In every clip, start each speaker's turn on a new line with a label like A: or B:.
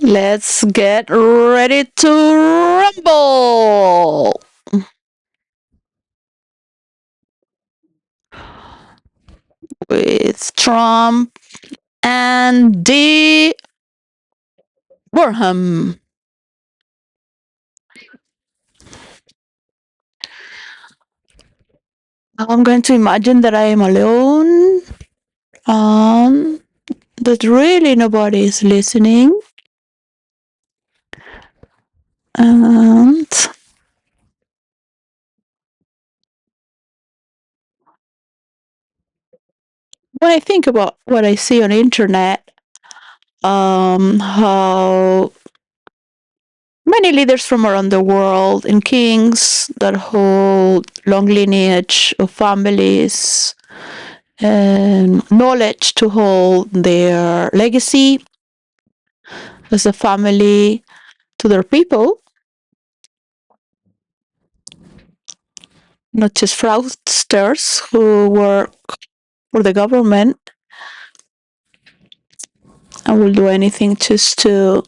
A: Let's get ready to rumble! With Trump and D. Burham. I'm going to imagine that I am alone, that really nobody is listening, and when I think about what I see on the internet, how many leaders from around the world and kings that hold long lineage of families and knowledge to hold their legacy as a family to their people, not just fraudsters who work for the government and will do anything just to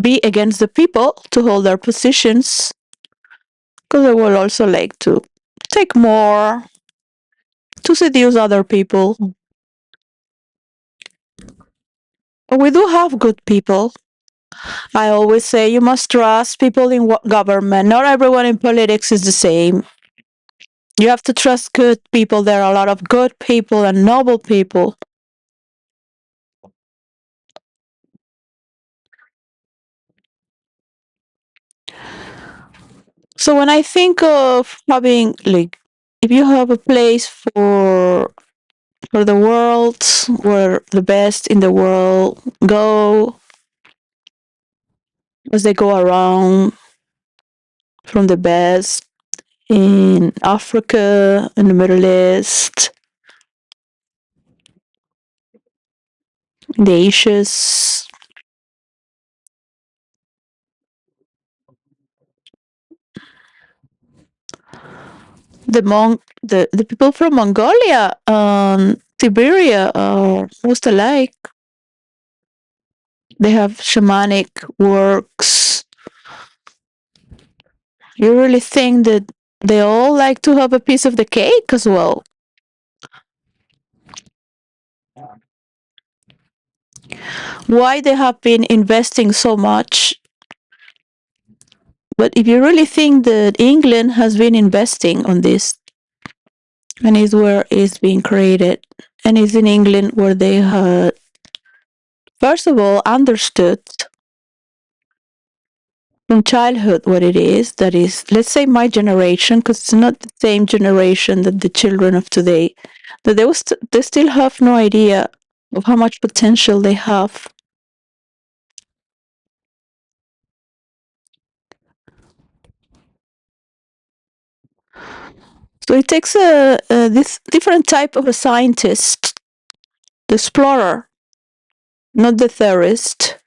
A: be against the people to hold their positions, because they will also like to take more to seduce other people. But we do have good people. I always say you must trust people in government. Not everyone in politics is the same. You have to trust good people. There are a lot of good people and noble people. So when I think of having, like, if you have a place for the world where the best in the world go, as they go around from the best in Africa, in the Middle East, in the Asians, the people from Mongolia and Siberia are most alike. They have shamanic works. You really think that they all like to have a piece of the cake as well? Why they have been investing so much? But if you really think that England has been investing on this, and is where it's being created, and it's in England where they had, first of all, understood from childhood what it is, that is, let's say my generation, because it's not the same generation that the children of today, that they still have no idea of how much potential they have. So it takes this different type of a scientist, the explorer, not the theorist.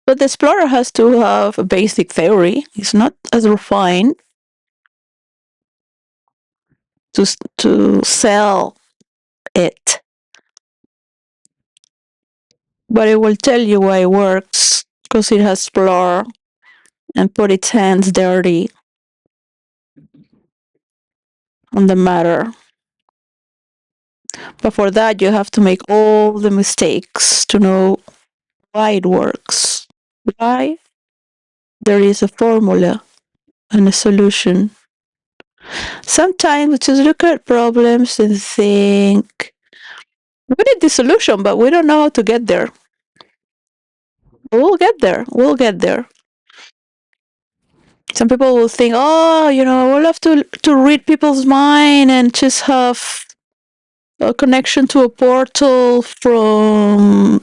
A: But the explorer has to have a basic theory. It's not as refined to sell it. But it will tell you why it works, because it has explored and put its hands dirty on the matter. But for that, you have to make all the mistakes to know why it works, why there is a formula and a solution. Sometimes we just look at problems and think, we need the solution, but we don't know how to get there. We'll get there. We'll get there. Some people will think, oh, we'll have to read people's mind and just have a connection to a portal from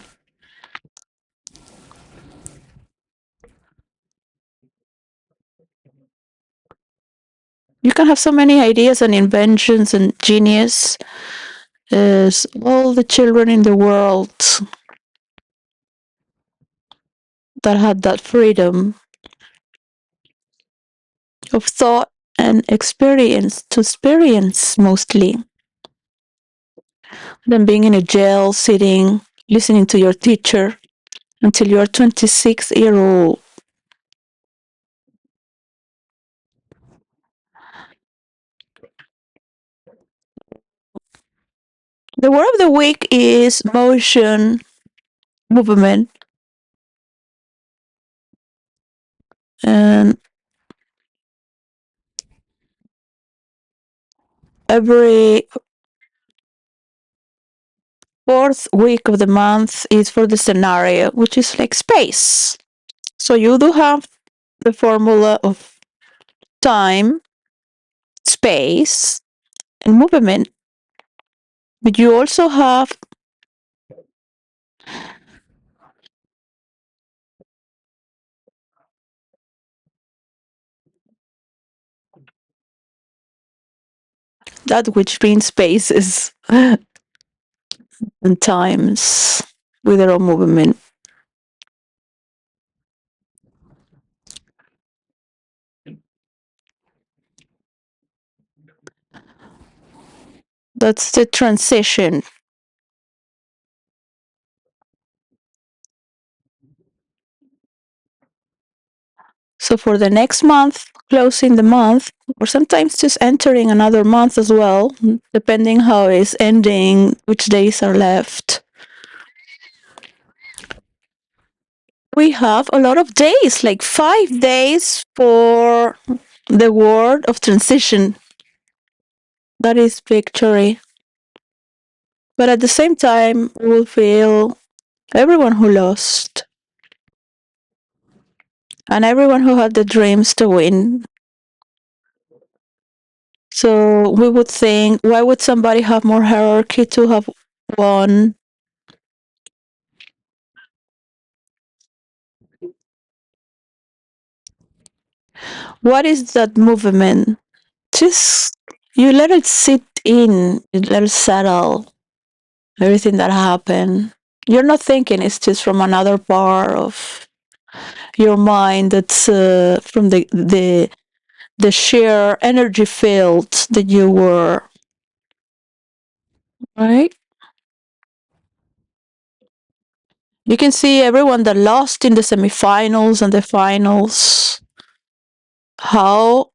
A: you can have so many ideas and inventions and genius as all the children in the world that had that freedom of thought and experience mostly, than being in a jail sitting listening to your teacher until you're 26-year old. The word of the week is motion, movement, and every fourth week of the month is for the scenario, which is like space. So you do have the formula of time, space, and movement, but you also have that which means spaces and times with their own movement. That's the transition. So for the next month, closing the month, or sometimes just entering another month as well, depending how it's ending, which days are left. We have a lot of days, like 5 days for the word of transition. That is victory. But at the same time, we will feel everyone who lost and everyone who had the dreams to win. So we would think, why would somebody have more hierarchy to have won? What is that movement? Just you let it sit in, you let it settle, everything that happened. You're not thinking, it's just from another part of your mind that's from the sheer energy field that you were, right? You can see everyone that lost in the semifinals and the finals, how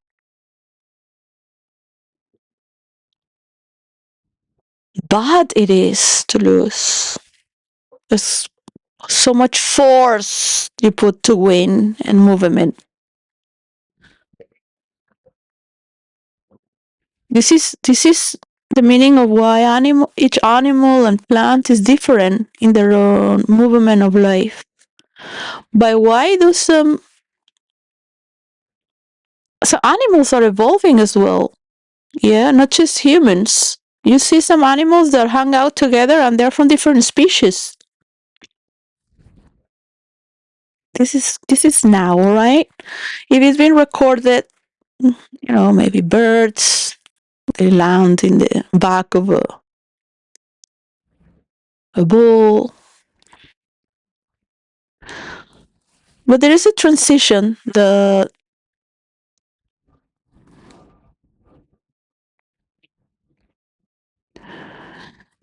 A: bad it is to lose. There's so much force you put to win and movement. This is the meaning of why each animal and plant is different in their own movement of life. By why do so animals are evolving as well? Yeah, not just humans. You see some animals that hang out together and they're from different species. This is now, right? If it's been recorded, maybe birds, they land in the back of a bull. But there is a transition.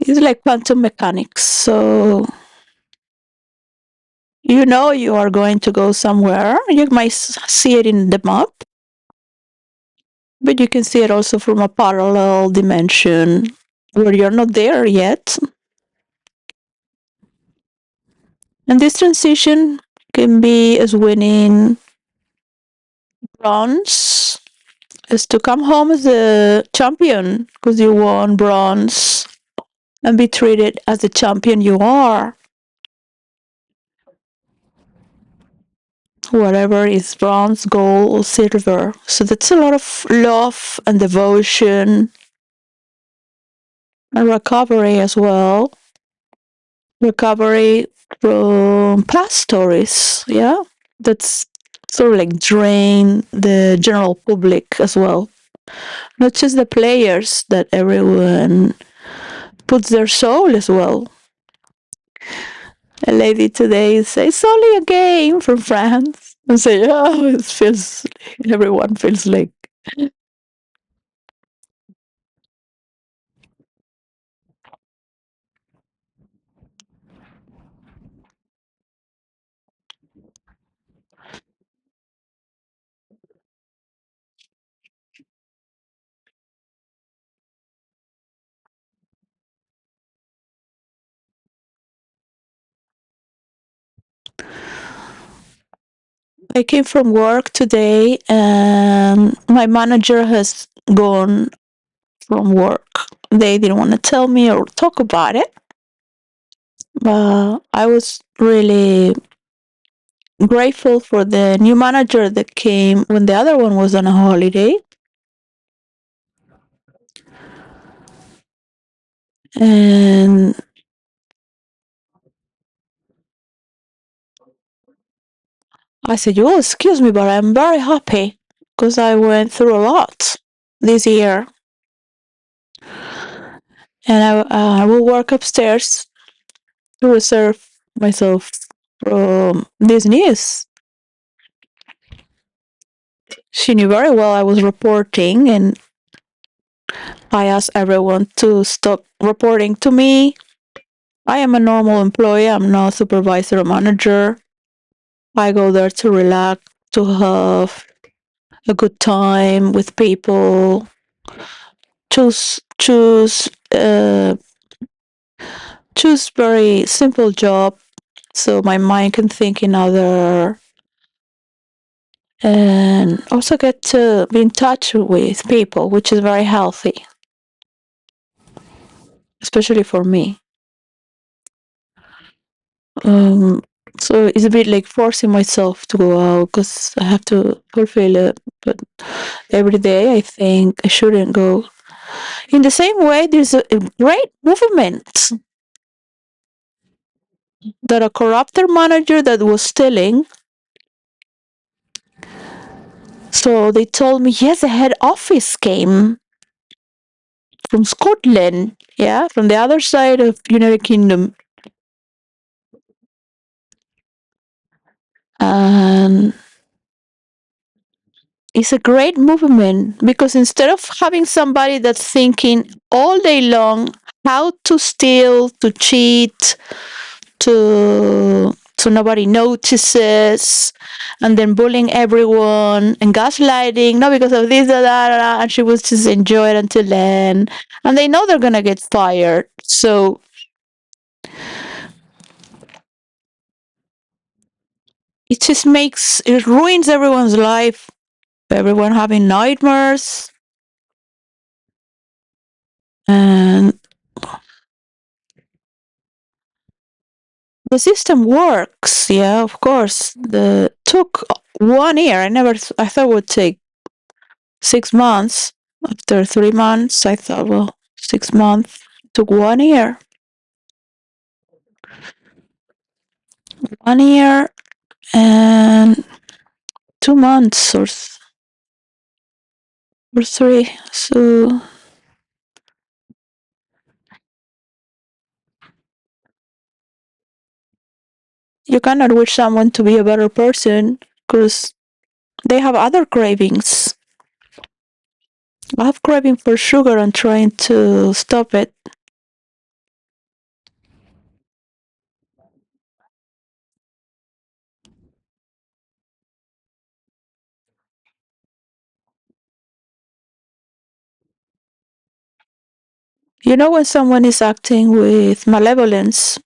A: It's like quantum mechanics. So you are going to go somewhere. You might see it in the map, but you can see it also from a parallel dimension where you're not there yet. And this transition can be as winning bronze, as to come home as a champion because you won bronze and be treated as the champion you are. Whatever is bronze, gold, or silver. So that's a lot of love and devotion and recovery as well. Recovery from past stories, yeah? That's sort of like drain the general public as well. Not just the players, that everyone puts their soul as well. A lady today says, it's only a game from France. And say, oh, everyone feels like. I came from work today and my manager has gone from work. They didn't want to tell me or talk about it. But I was really grateful for the new manager that came when the other one was on a holiday. And I said, "Oh, excuse me, but I'm very happy because I went through a lot this year. And I will work upstairs to reserve myself from this news." She knew very well I was reporting, and I asked everyone to stop reporting to me. I am a normal employee. I'm not a supervisor or manager. I go there to relax, to have a good time with people, choose very simple job so my mind can think in other, and also get to be in touch with people, which is very healthy, especially for me. Um, so it's a bit like forcing myself to go out because I have to fulfill it. But every day I think I shouldn't go. In the same way, there's a great movement that a corrupted manager that was stealing. So they told me, yes, the head office came from Scotland, yeah, from the other side of United Kingdom. And it's a great movement because instead of having somebody that's thinking all day long how to steal, to cheat, so nobody notices, and then bullying everyone and gaslighting, no, because of this, that, and she was just enjoy it until then, and they know they're gonna get fired. So it ruins everyone's life. Everyone having nightmares, and the system works. Yeah, of course. The took 1 year. I thought it would take 6 months. After 3 months, I thought, well, 6 months. It took 1 year. 1 year and 2 months or three. So you cannot wish someone to be a better person because they have other cravings. I have craving for sugar and trying to stop it. You know when someone is acting with malevolence,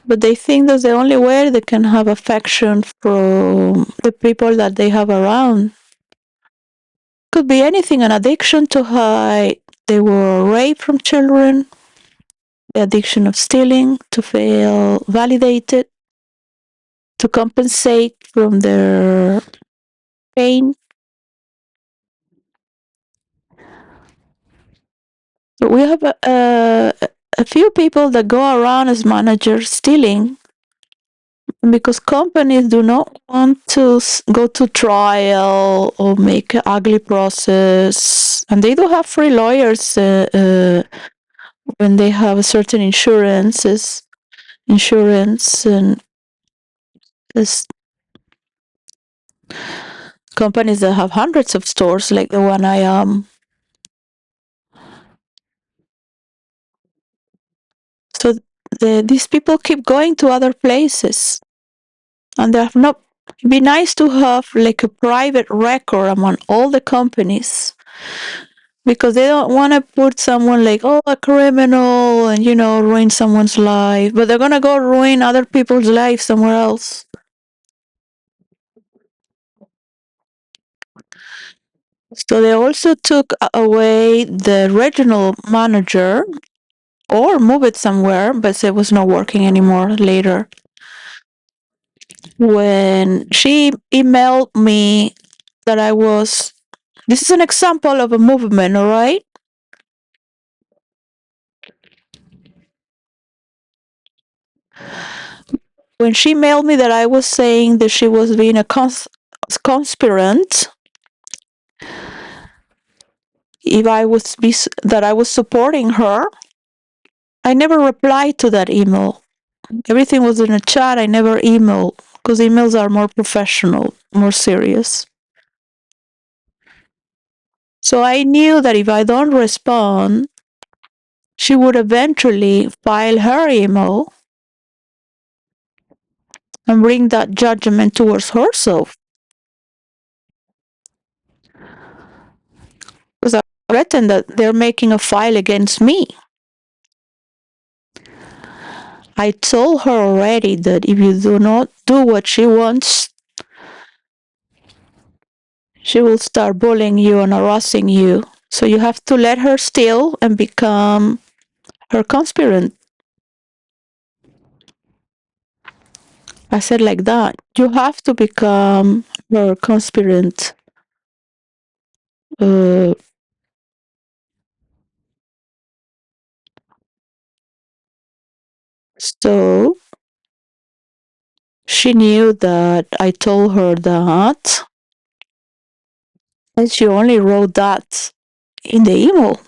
A: but they think that's the only way they can have affection from the people that they have around. Could be anything, an addiction to hide they were raped from children, the addiction of stealing to feel validated, to compensate from their pain. So we have a few people that go around as managers stealing because companies do not want to go to trial or make an ugly process, and they do have free lawyers when they have certain insurance, and this companies that have hundreds of stores like the one I am. So these people keep going to other places, and they have not. It'd be nice to have like a private record among all the companies because they don't want to put someone like, oh, a criminal, and ruin someone's life, but they're gonna go ruin other people's lives somewhere else. So they also took away the regional manager or move it somewhere, but it was not working anymore later. When she emailed me that this is an example of a movement, all right? When she mailed me that I was saying that she was being a conspirant, if I was that I was supporting her, I never replied to that email. Everything was in a chat. I never emailed because emails are more professional, more serious. So I knew that if I don't respond, she would eventually file her email and bring that judgment towards herself. Because I threatened that they're making a file against me. I told her already that if you do not do what she wants, she will start bullying you and harassing you. So you have to let her steal and become her conspirant. I said like that. You have to become her conspirant. Uh, so she knew that I told her that, and she only wrote that in the email.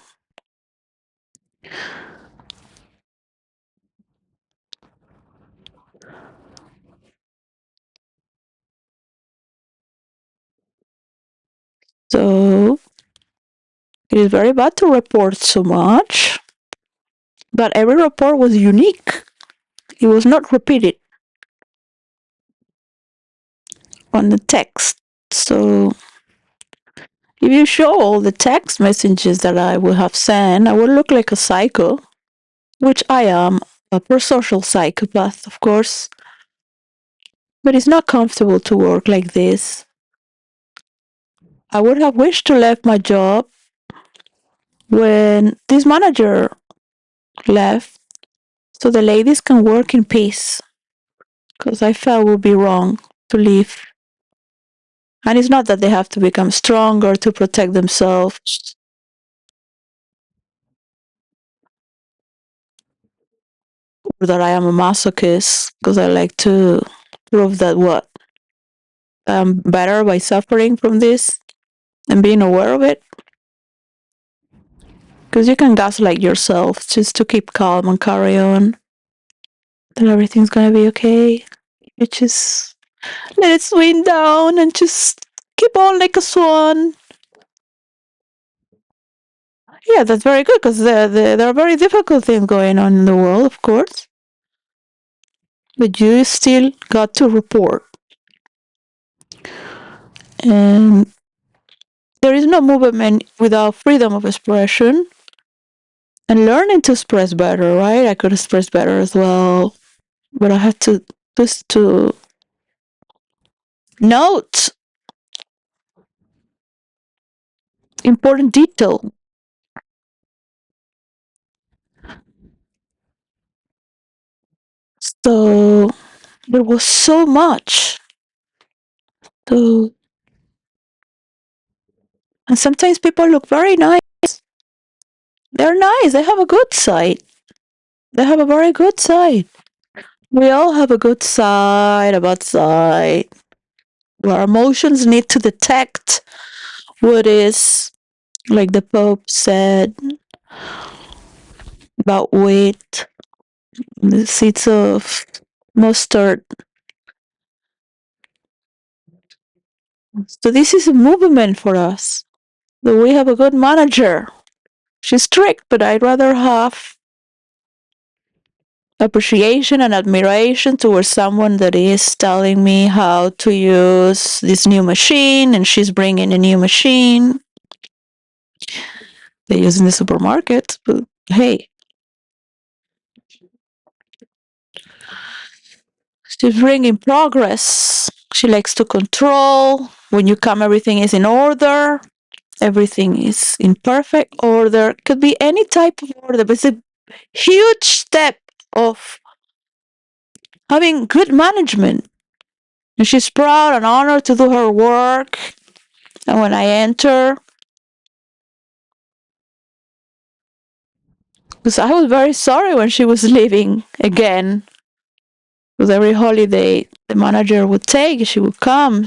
A: So it is very bad to report so much, but every report was unique. It was not repeated on the text. So if you show all the text messages that I would have sent, I would look like a psycho, which I am, a prosocial psychopath, of course. But it's not comfortable to work like this. I would have wished to leave my job when this manager left so the ladies can work in peace, because I felt it would be wrong to leave. And it's not that they have to become stronger to protect themselves, or that I am a masochist, because I like to prove that what? I'm better by suffering from this and being aware of it. Because you can gaslight yourself just to keep calm and carry on. That everything's gonna be okay. You just let it swing down and just keep on like a swan. Yeah, that's very good because there are very difficult things going on in the world, of course. But you still got to report. And there is no movement without freedom of expression and learning to express better, right? I could express better as well, but I had to just to note important detail. So there was so much. So, and sometimes people look very nice. They're nice. They have a good side. They have a very good side. We all have a good side, a bad side. Our emotions need to detect what is, like the Pope said, about wheat, the seeds of mustard. So this is a movement for us. That we have a good manager. She's strict, but I'd rather have appreciation and admiration towards someone that is telling me how to use this new machine, and she's bringing a new machine they use in the supermarket. But hey, she's bringing progress. She likes to control. When you come, everything is in order. everything is in perfect order. Could be any type of order, but it's a huge step of having good management. And she's proud and honored to do her work. And when I enter, because I was very sorry when she was leaving again, because every holiday the manager would take, she would come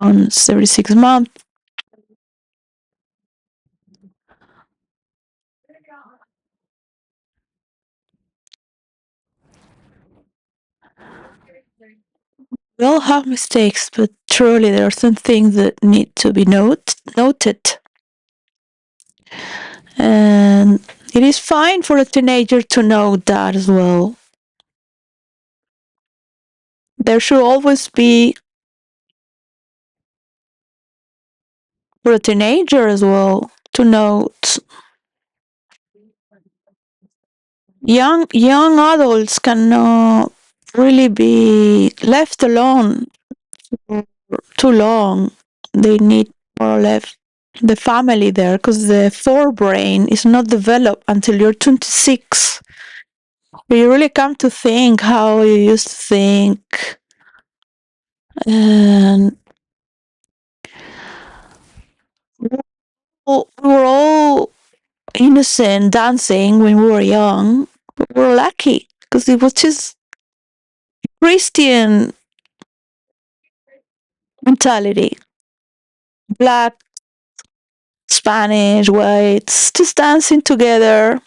A: once every 6 months. We all have mistakes, but truly there are some things that need to be noted. And it is fine for a teenager to know that as well. There should always be, for a teenager as well, to note. Young adults cannot really be left alone for too long. They need more or less the family there, because the forebrain is not developed until you're 26. You really come to think how you used to think, and we were all innocent dancing when we were young. We were lucky because it was just Christian mentality. Black, Spanish, whites, just dancing together.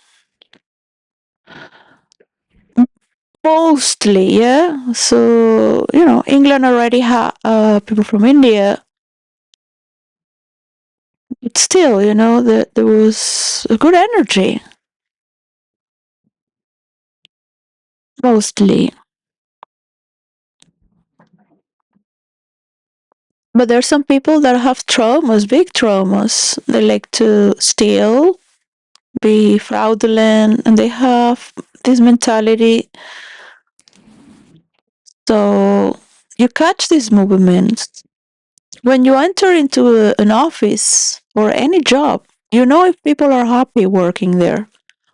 A: Mostly, yeah. So, England already had people from India. But still, there was a good energy, mostly. But there are some people that have traumas, big traumas. They like to steal, be fraudulent, and they have this mentality. So you catch these movements. When you enter into an office or any job, you know if people are happy working there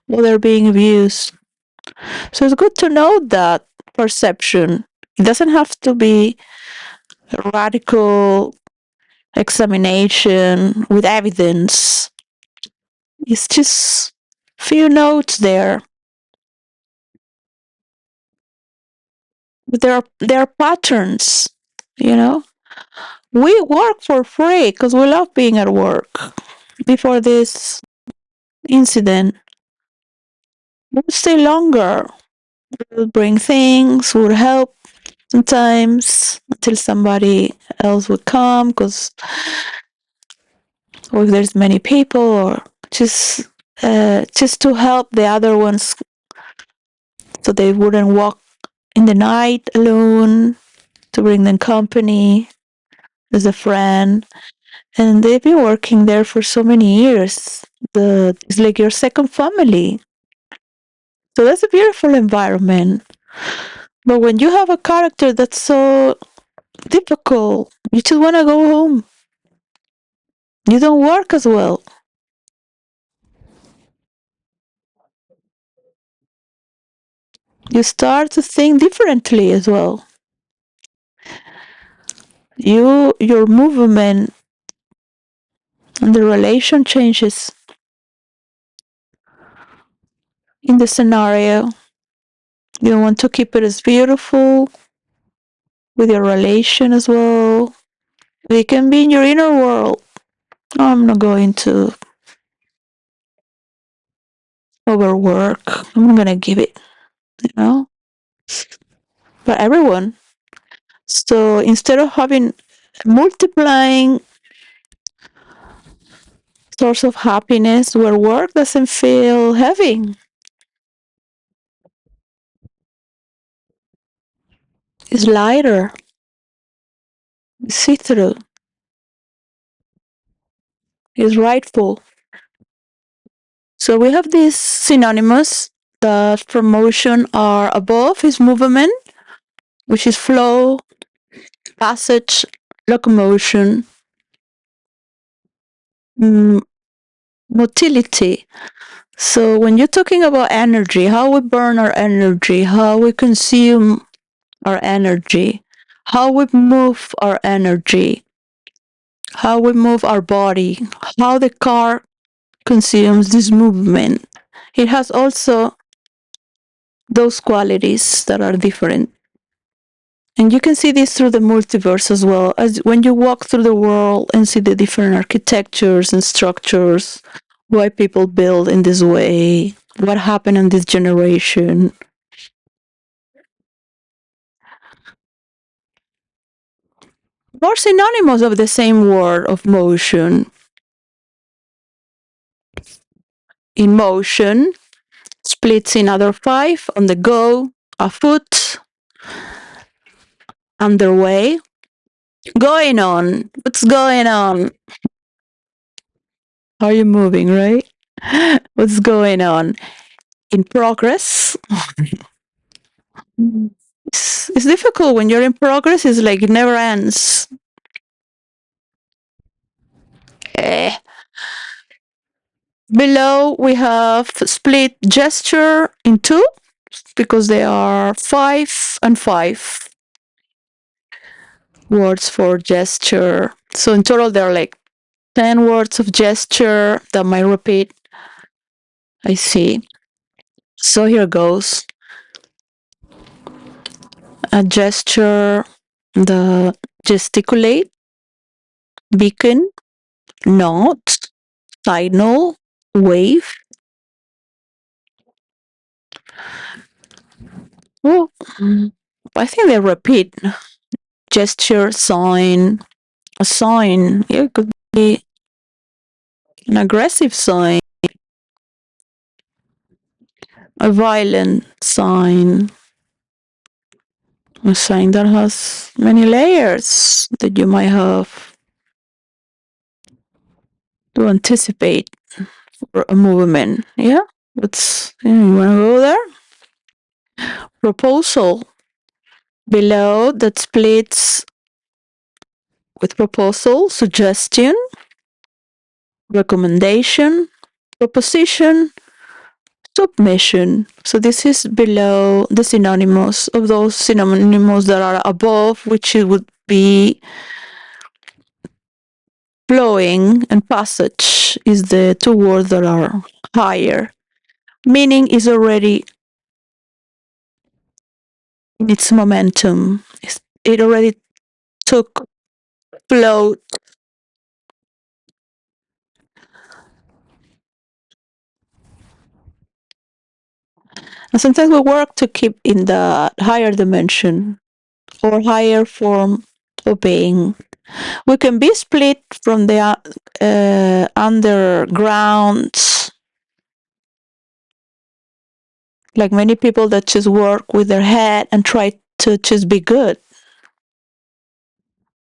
A: or they're being abused. So it's good to know that perception. It doesn't have to be a radical examination with evidence. It's just few notes there. But there are patterns, you know. We work for free because we love being at work. Before this incident, we would stay longer. We would bring things, we would help sometimes until somebody else would come, or if there's many people, or just to help the other ones so they wouldn't walk in the night alone, to bring them company as a friend. And they've been working there for so many years. It's like your second family. So that's a beautiful environment. But when you have a character that's so difficult, you just want to go home. You don't work as well. You start to think differently as well. Your movement and the relation changes in the scenario. You want to keep it as beautiful with your relation as well. It can be in your inner world. I'm not going to overwork. I'm gonna give it, you know, for everyone. So instead of having multiplying source of happiness where work doesn't feel heavy, it's lighter, it's see-through, it's rightful. So we have this synonymous that from motion are above is movement, which is flow, passage, locomotion. motility. So when you're talking about energy, how we burn our energy, how we consume our energy, how we move our energy, how we move our body, how the car consumes this movement. It has also those qualities that are different. And you can see this through the multiverse as well, as when you walk through the world and see the different architectures and structures, why people build in this way, what happened in this generation. More synonymous of the same word of motion. In motion, splits in other 5, on the go, afoot, underway, going on. What's going on? How are you moving, right? What's going on? In progress. It's difficult when you're in progress. It's like it never ends. Eh. Below we have split gesture in 2 because they are 5 and 5 words for gesture. So in total there are like 10 words of gesture that might repeat. I see. So here goes. A gesture, the gesticulate, beacon, nod, signal, wave. Oh, I think they repeat. Gesture, sign, a sign. Yeah, it could be an aggressive sign, a violent sign, a sign that has many layers that you might have to anticipate for a movement. Yeah, you want to go there? Proposal. Below that splits with proposal, suggestion, recommendation, proposition, submission. So this is below the synonymous of those synonymous that are above, which it would be flowing, and passage is the 2 words that are higher. Meaning is already in its momentum. It already took flow. And sometimes we work to keep in the higher dimension or higher form of being. We can be split from the underground, like many people that just work with their head and try to just be good.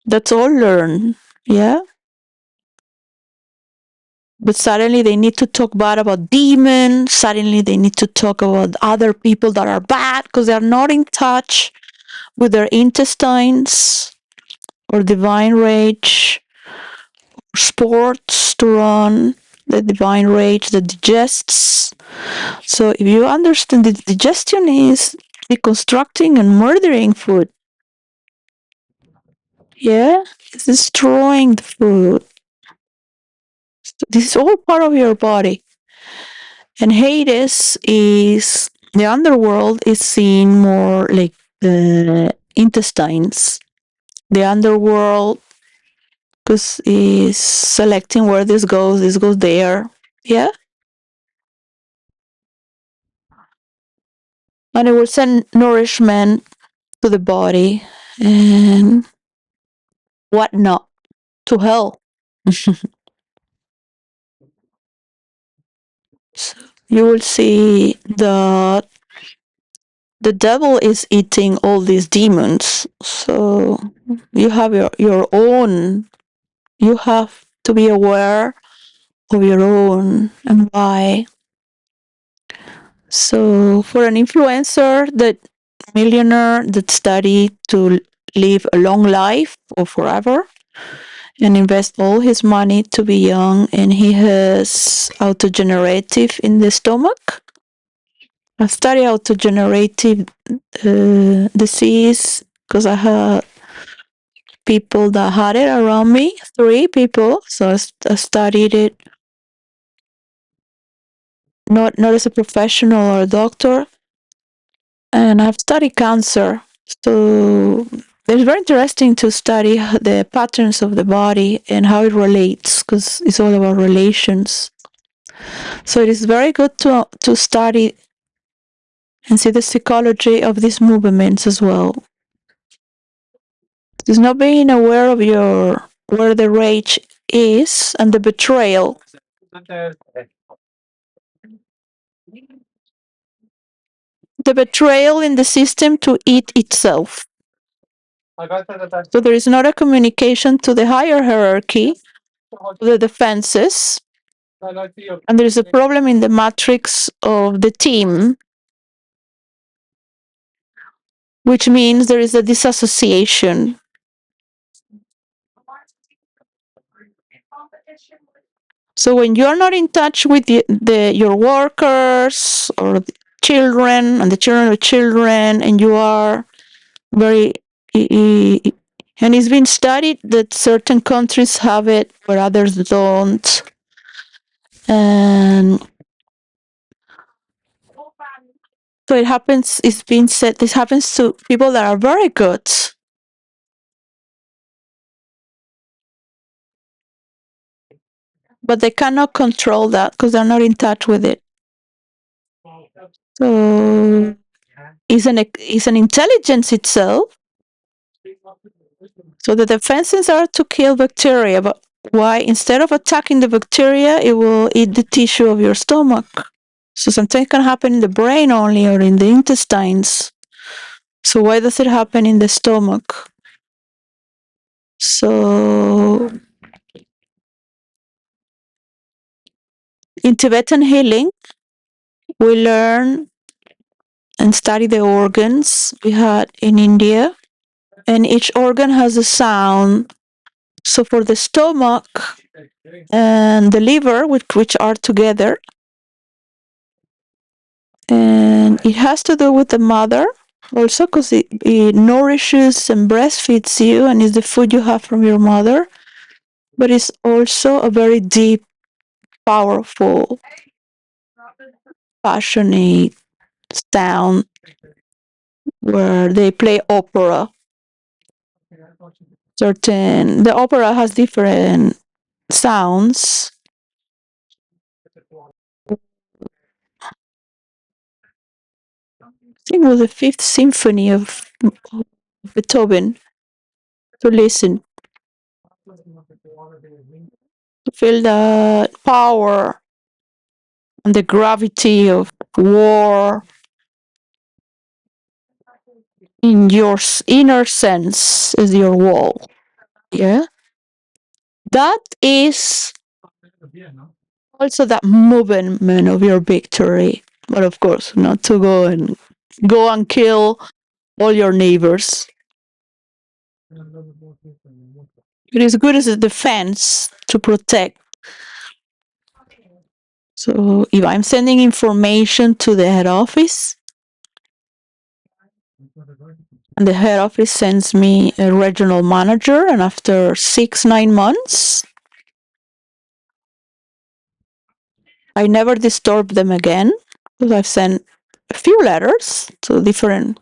A: That's all learned, yeah? But suddenly they need to talk bad about demons. Suddenly they need to talk about other people that are bad because they are not in touch with their intestines or divine rage, sports to run, the divine rage that digests. So if you understand that digestion is deconstructing and murdering food, yeah, it's destroying the food. So this is all part of your body. And Hades is the underworld is seen more like the intestines. The underworld, because is selecting where this goes there. Yeah. And it will send nourishment to the body and whatnot to hell. So you will see that the devil is eating all these demons. So you have your own, you have to be aware of your own and why. So for an influencer, that millionaire that studied to live a long life or forever, and invest all his money to be young, and he has autogenerative in the stomach. I study autogenerative disease because I had people that had it around me, 3 people. So I studied it, not as a professional or a doctor, and I've studied cancer. So it's very interesting to study the patterns of the body and how it relates, because it's all about relations. So it is very good to study and see the psychology of these movements as well. It's not being aware of where the rage is and the betrayal. The betrayal in the system to eat itself. So there is not a communication to the higher hierarchy, to the defenses, and there is a problem in the matrix of the team, which means there is a disassociation. So when you're not in touch with your workers or the children and the children of children, and you are very, and it's been studied that certain countries have it where others don't, and so it happens. It's been said this happens to people that are very good. But they cannot control that because they're not in touch with it. So it's an intelligence itself. So the defenses are to kill bacteria, but why? Instead of attacking the bacteria, it will eat the tissue of your stomach. So something can happen in the brain only or in the intestines. So why does it happen in the stomach? So in Tibetan healing, we learn and study the organs we had in India, and each organ has a sound. So for the stomach and the liver, which are together, and it has to do with the mother also, because it nourishes and breastfeeds you and is the food you have from your mother, but it's also a very deep, powerful, passionate sound where they play opera. The opera has different sounds. I think it was the Fifth Symphony of Beethoven, to listen, to feel the power and the gravity of war in your inner sense as your wall. Yeah, that is also that movement of your victory. But of course, not to go and kill all your neighbors. It is good as a defense to protect. So if I'm sending information to the head office, and the head office sends me a regional manager, and after 6-9 months, I never disturb them again, because I've sent a few letters to different.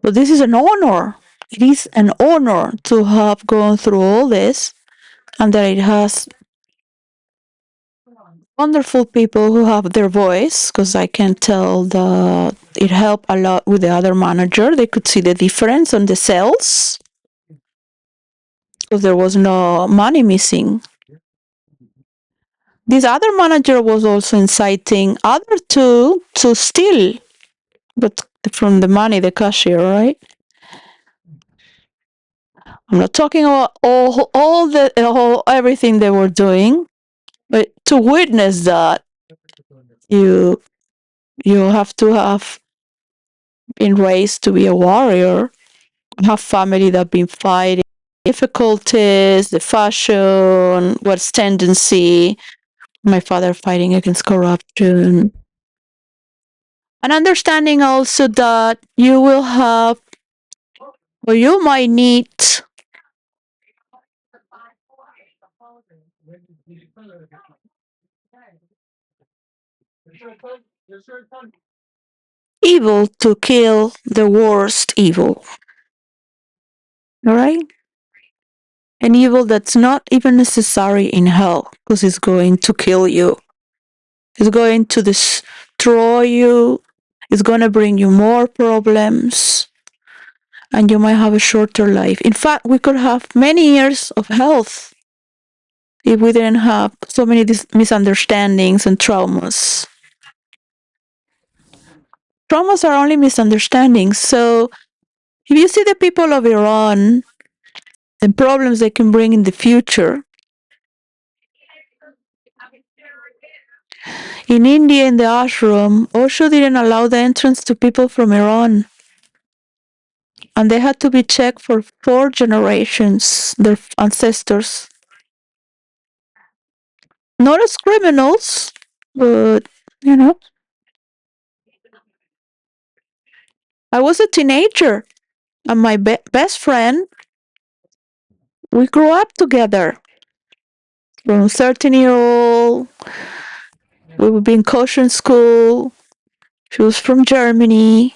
A: But this is an honor. It is an honor to have gone through all this, and that it has wonderful people who have their voice, because I can tell that it helped a lot with the other manager. They could see the difference on the sales, because there was no money missing. This other manager was also inciting other two to steal, but from the money, the cashier, right? I'm not talking about everything they were doing, but to witness that, you have to have been raised to be a warrior. I have family that have been fighting difficulties, the fashion, what's tendency. My father fighting against corruption. And understanding also that you will have, or you might need evil to kill the worst evil. All right? An evil that's not even necessary in hell because it's going to kill you. It's going to destroy you. It's going to bring you more problems. And you might have a shorter life. In fact, we could have many years of health if we didn't have so many misunderstandings and traumas. Traumas are only misunderstandings. So if you see the people of Iran and problems they can bring in the future, in India, in the ashram, Osho didn't allow the entrance to people from Iran. And they had to be checked for 4 generations, their ancestors. Not as criminals, but, you know. I was a teenager, and my best friend, we grew up together. From 13-year-old, we would be in kosher school. She was from Germany.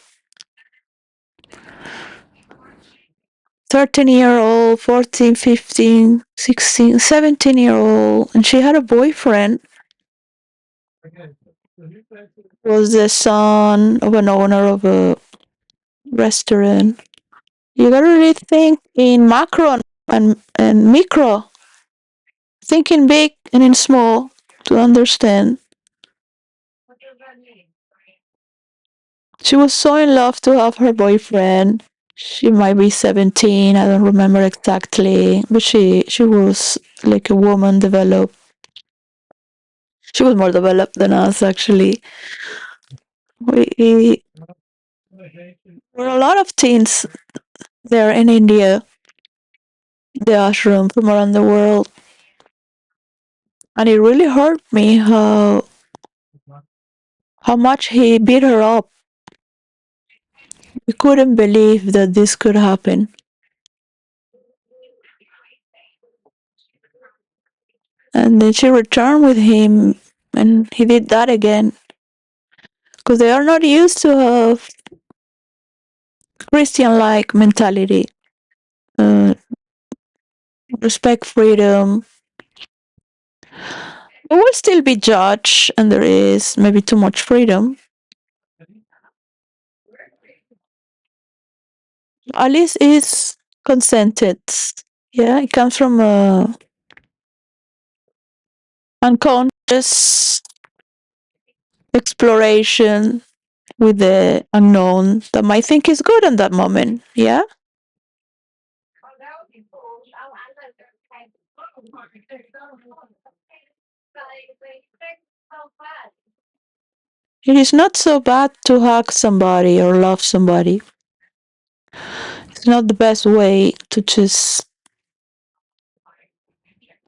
A: 13-year-old, 14, 15, 16, 17-year-old, and she had a boyfriend. Was the son of an owner of a restaurant. You gotta really think in macro and micro. Think in big and in small to understand. She was so in love to have her boyfriend. She might be 17, I don't remember exactly, but she was like a woman developed. She was more developed than us, actually. We were a lot of teens there in India, the ashram from around the world. And it really hurt me how much he beat her up. We couldn't believe that this could happen. And then she returned with him, and he did that again. Because they are not used to have Christian-like mentality. Uh, Respect freedom. It will still be judged, and there is maybe too much freedom. At least it's consented. Yeah, it comes from a unconscious exploration with the unknown that might think is good in that moment. Yeah? It is not so bad to hug somebody or love somebody. It's not the best way to just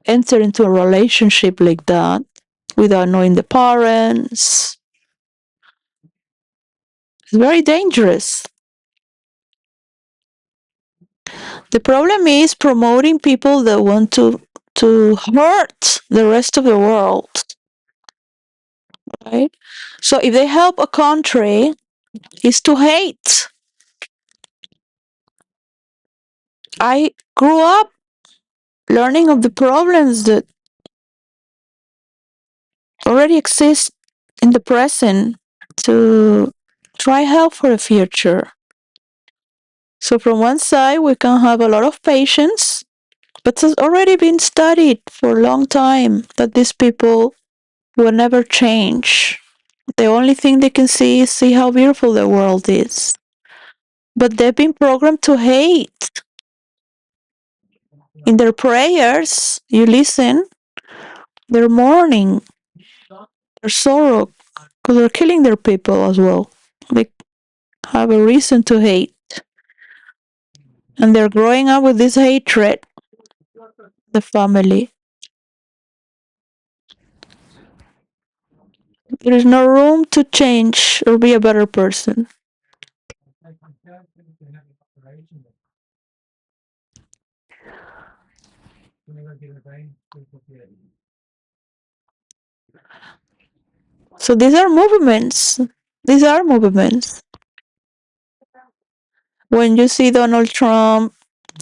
A: enter into a relationship like that without knowing the parents. It's very dangerous. The problem is promoting people that want to hurt the rest of the world. Right? So if they help a country, it's to hate. I grew up learning of the problems that already exist in the present to try help for the future. So from one side, we can have a lot of patience, but it's already been studied for a long time that these people will never change. The only thing they can see is see how beautiful the world is. But they've been programmed to hate. In their prayers, you listen, they're mourning, their sorrow, because they're killing their people as well. have a reason to hate. And they're growing up with this hatred, the family. There is no room to change or be a better person. So these are movements. These are movements. When you see Donald Trump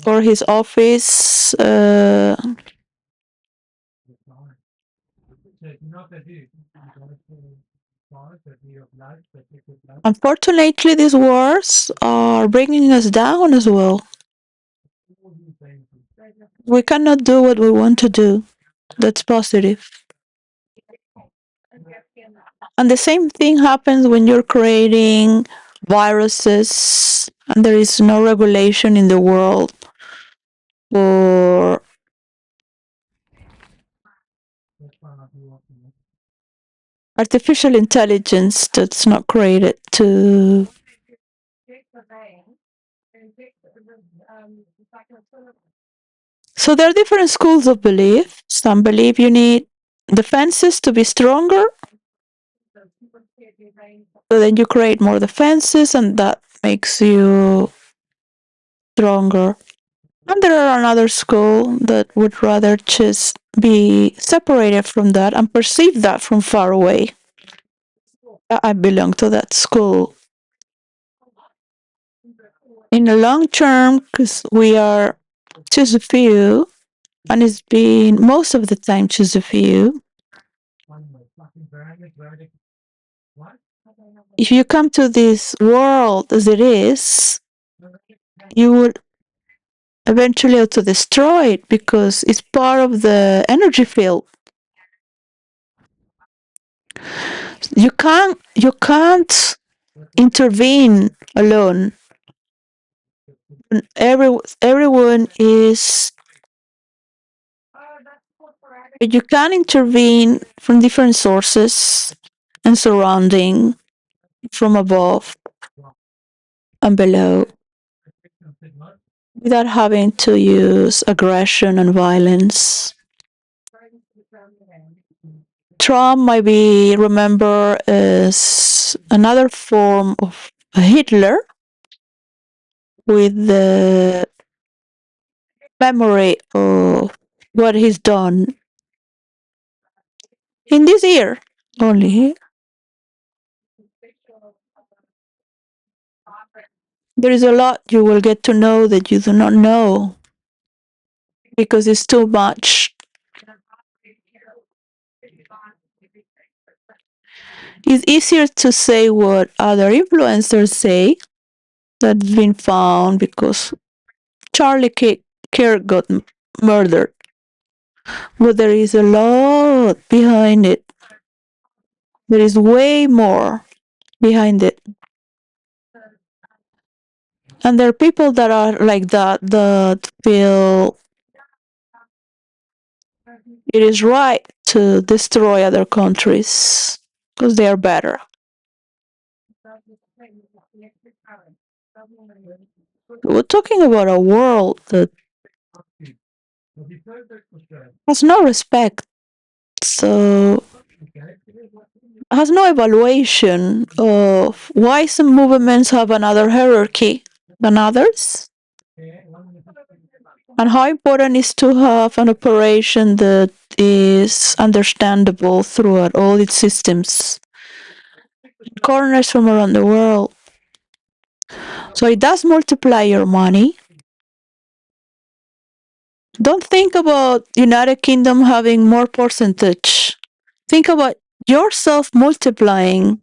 A: or his office, unfortunately, these wars are bringing us down as well. We cannot do what we want to do. That's positive. And the same thing happens when you're creating viruses and there is no regulation in the world for artificial intelligence that's not created to. So there are different schools of belief. Some believe you need defenses to be stronger. So then you create more defenses and that makes you stronger. And there are another school that would rather just be separated from that and perceive that from far away. I belong to that school. In the long term, because we are just a few, and it's been most of the time just a few. If you come to this world as it is, you would eventually auto destroy it because it's part of the energy field. You can't intervene alone. Everyone is. But you can intervene from different sources and surrounding, from above and below, without having to use aggression and violence. Trump might be remembered as another form of Hitler with the memory of what he's done in this year only. There is a lot you will get to know that you do not know because it's too much. It's easier to say what other influencers say that's been found because Charlie Kirk got murdered. But there is a lot behind it. There is way more behind it. And there are people that are like that feel it is right to destroy other countries because they are better. We're talking about a world that has no respect, so has no evaluation of why some movements have another hierarchy than others, and how important it is to have an operation that is understandable throughout all its systems, corners from around the world. So it does multiply your money. Don't think about United Kingdom having more percentage. Think about yourself multiplying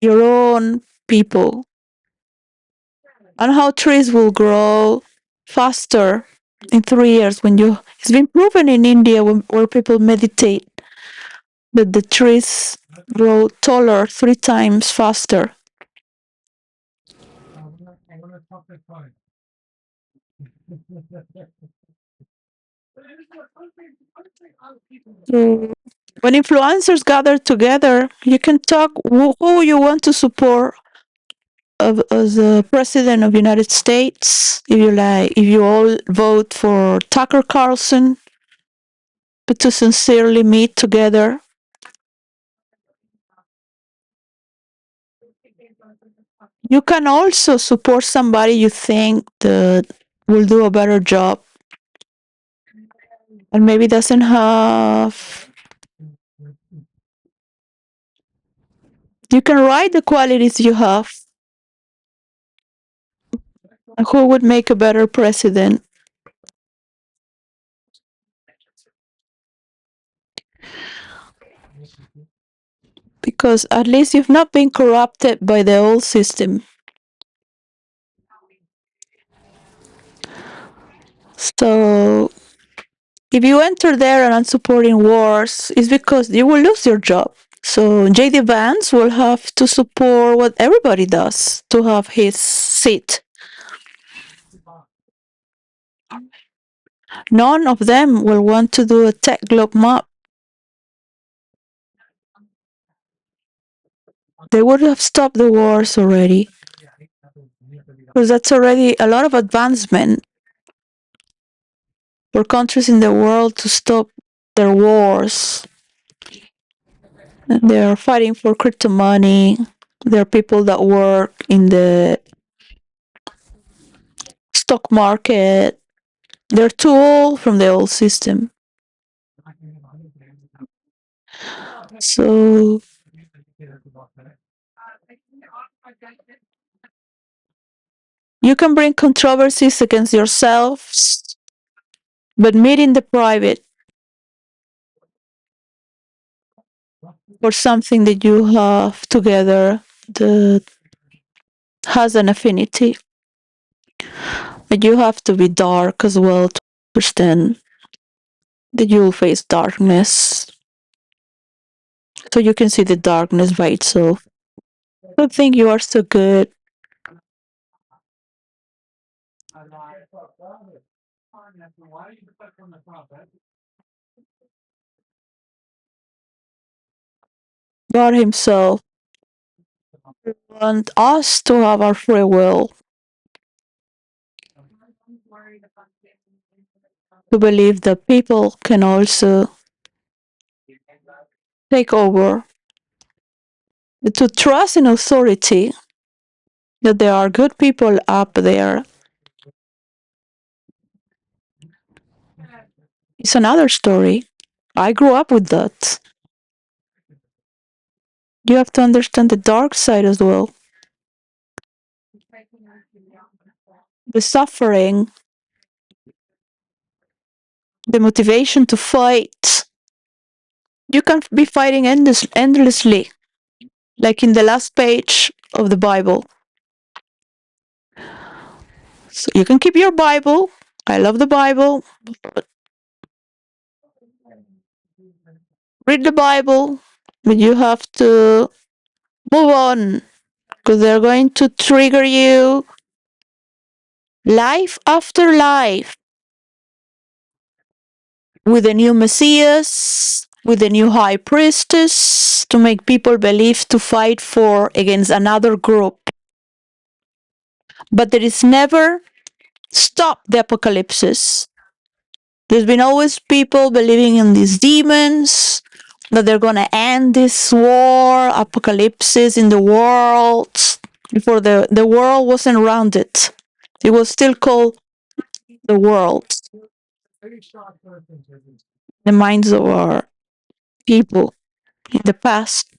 A: your own people and how trees will grow faster in 3 years when you. It's been proven in India where people meditate that the trees grow taller 3 times faster. So when influencers gather together, you can talk who you want to support, as a president of United States, if you all vote for Tucker Carlson, but to sincerely meet together, you can also support somebody you think that will do a better job and maybe doesn't have. You can write the qualities you have and who would make a better president. Because at least you've not been corrupted by the old system. So if you enter there and are supporting wars, it's because you will lose your job. So J.D. Vance will have to support what everybody does to have his seat. None of them will want to do a tech globe map. They would have stopped the wars already. Because that's already a lot of advancement for countries in the world to stop their wars. They are fighting for crypto money. There are people that work in the stock market. They're too old from the old system. So you can bring controversies against yourselves, but meet in the private for something that you have together that has an affinity. But you have to be dark as well to understand that you will face darkness. So you can see the darkness by itself. Don't think you are so good. God Himself wants us to have our free will, to believe that people can also take over, to trust in authority, that there are good people up there. It's another story. I grew up with that. You have to understand the dark side as well. The suffering, the motivation to fight. You can be fighting endlessly, like in the last page of the Bible. So you can keep your Bible. I love the Bible. Read the Bible, but you have to move on because they're going to trigger you life after life with a new Messiah, with a new high priestess to make people believe to fight for against another group. But there is never stop the apocalypses. There's been always people believing in these demons, that they're going to end this war, apocalypses in the world. Before the world wasn't rounded, it was still called the world. The minds of our people in the past.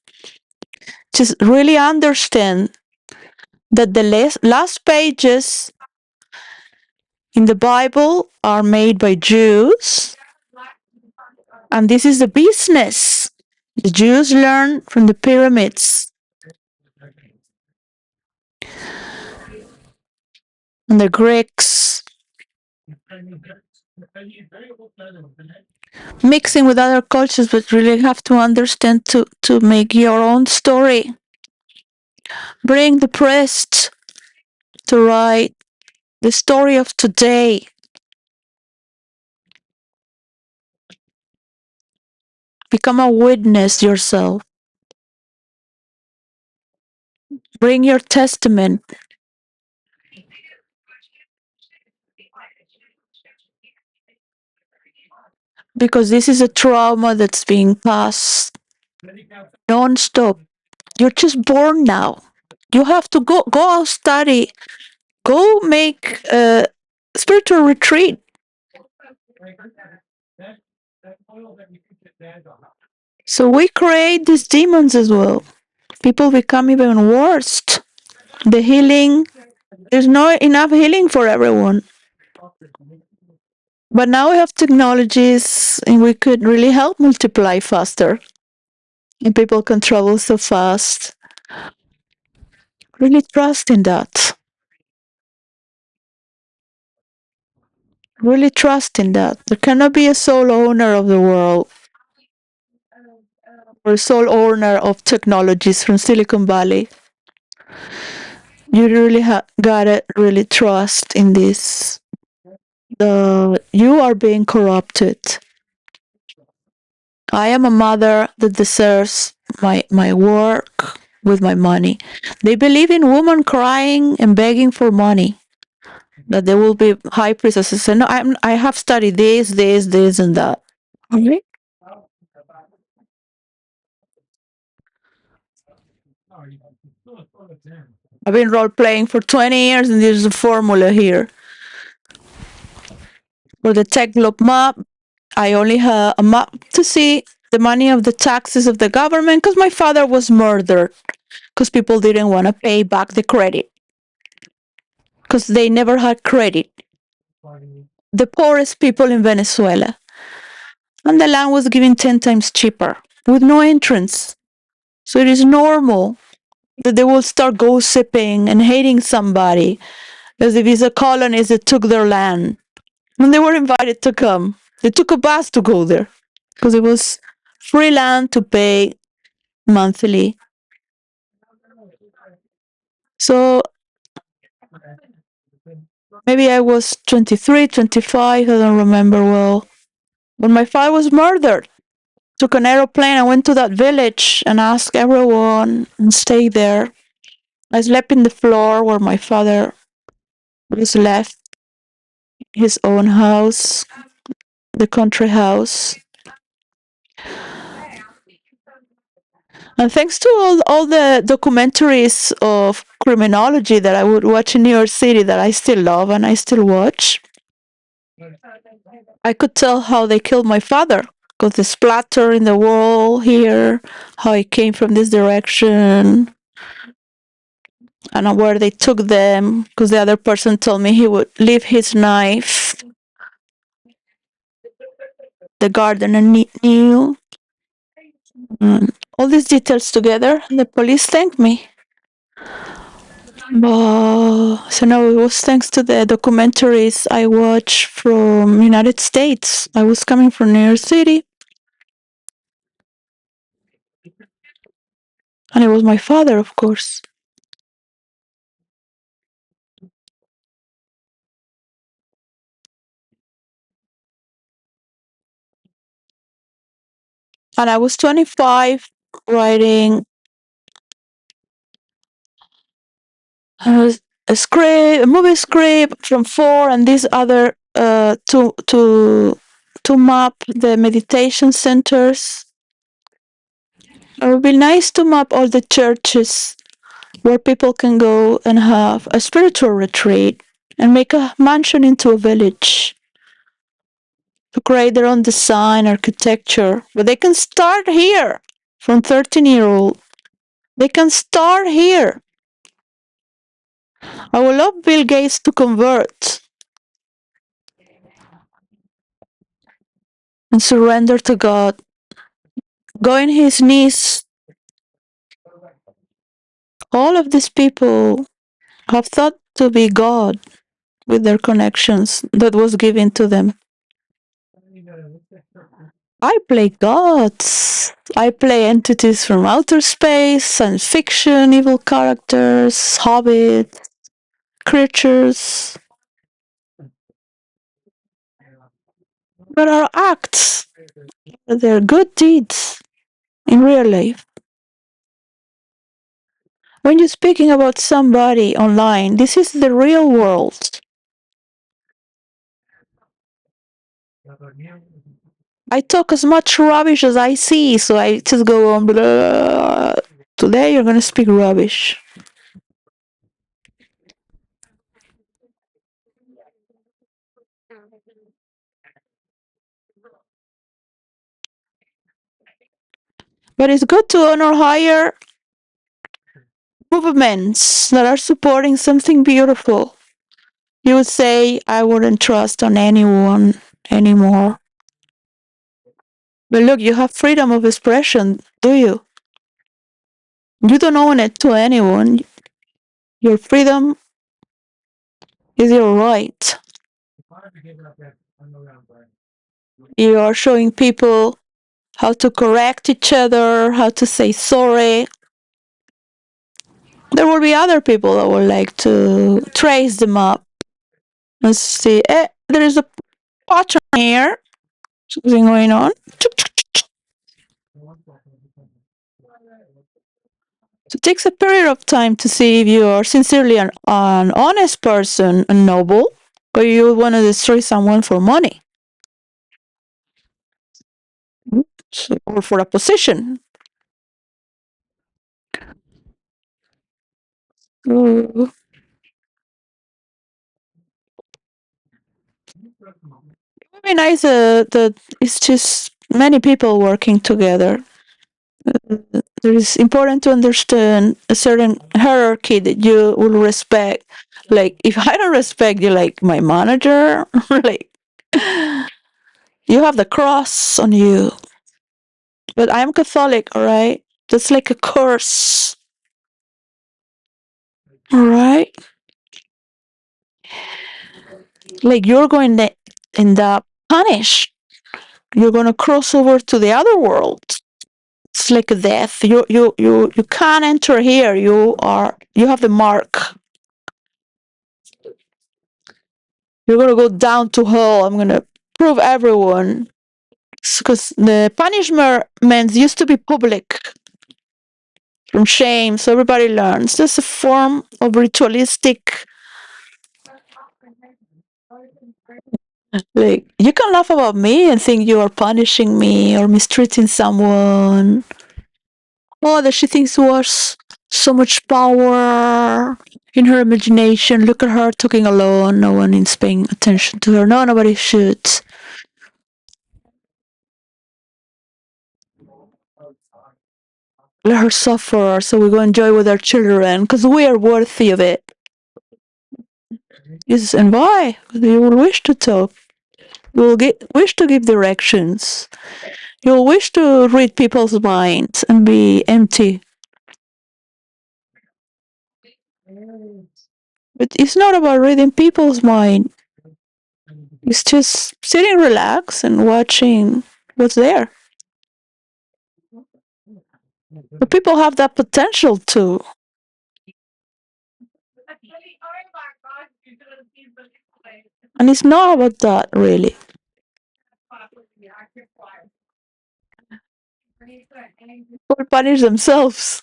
A: Just really understand that the last pages in the Bible are made by Jews, and this is the business. The Jews learn from the pyramids and the Greeks, mixing with other cultures, but really have to understand to make your own story. Bring the priest to write the story of today. Become a witness yourself. Bring your testament. Because this is a trauma that's being passed non-stop. You're just born now. You have to go out, study, go make a spiritual retreat. So we create these demons as well. People become even worse. The healing, there's not enough healing for everyone. But now we have technologies and we could really help multiply faster. And people can travel so fast. Really trust in that. Really trust in that. There cannot be a sole owner of the world or a sole owner of technologies from Silicon Valley. You really gotta really trust in this. You are being corrupted. I am a mother that deserves my work with my money. They believe in women crying and begging for money. That there will be high priestesses. And no, I have studied this, and that. Okay. I've been role playing for 20 years, and there's a formula here. For the tech globe map, I only have a map to see the money of the taxes of the government because my father was murdered because people didn't want to pay back the credit because they never had credit. The poorest people in Venezuela. And the land was given 10 times cheaper with no entrance. So it is normal that they will start gossiping and hating somebody as if it's a colonist that took their land. When they were invited to come, they took a bus to go there because it was free land to pay monthly. So maybe I was 23, 25, I don't remember well, when my father was murdered. Took an aeroplane, I went to that village and asked everyone and stayed there. I slept in the floor where my father was left, his own house, the country house. And thanks to all the documentaries of criminology that I would watch in New York City that I still love and I still watch, I could tell how they killed my father. Because the splatter in the wall here, how it came from this direction, and where they took them. Because the other person told me he would leave his knife. The gardener knew. All these details together, and the police thanked me. So no, it was thanks to the documentaries I watched from United States. I was coming from New York City, and it was my father, of course. And I was 25, writing a movie script from four, and these other to map the meditation centers. It would be nice to map all the churches where people can go and have a spiritual retreat and make a mansion into a village to create their own design, architecture. But they can start here from 13-year-old. They can start here. I would love Bill Gates to convert and surrender to God. Go on his knees. All of these people have thought to be God with their connections that was given to them. I play gods. I play entities from outer space, science fiction, evil characters, hobbits, creatures. But our acts, they're good deeds in real life. When you're speaking about somebody online, this is the real world. I talk as much rubbish as I see, so I just go on. Blah. Today you're gonna speak rubbish. But it's good to honor higher movements that are supporting something beautiful. You would say, I wouldn't trust on anyone anymore. But look, you have freedom of expression, do you? You don't own it to anyone. Your freedom is your right. You are showing people how to correct each other, how to say sorry. There will be other people that would like to trace them up and see, there is a pattern here. Something going on. So it takes a period of time to see if you are sincerely an honest person and noble, or you want to destroy someone for money. So, or for a position. It would be nice that it's just many people working together. It is important to understand a certain hierarchy that you will respect. Like, if I don't respect you, like my manager, like, you have the cross on you. But I'm Catholic, alright? That's like a curse. Alright? Like, you're going to end up punished. You're going to cross over to the other world. It's like a death. You can't enter here. You have the mark. You're gonna go down to hell. I'm gonna prove everyone. Because the punishments used to be public from shame, so everybody learns. There's a form of ritualistic. Like, you can laugh about me and think you are punishing me or mistreating someone. Oh, that she thinks was so much power in her imagination. Look at her talking alone. No one is paying attention to her. No, nobody should. Let her suffer so we go enjoy with our children because we are worthy of it. Yes, and why? You will wish to talk. You will wish to give directions. You will wish to read people's minds and be empty. But it's not about reading people's mind. It's just sitting relaxed and watching what's there. But people have that potential too. And it's not about that, really. People punish themselves.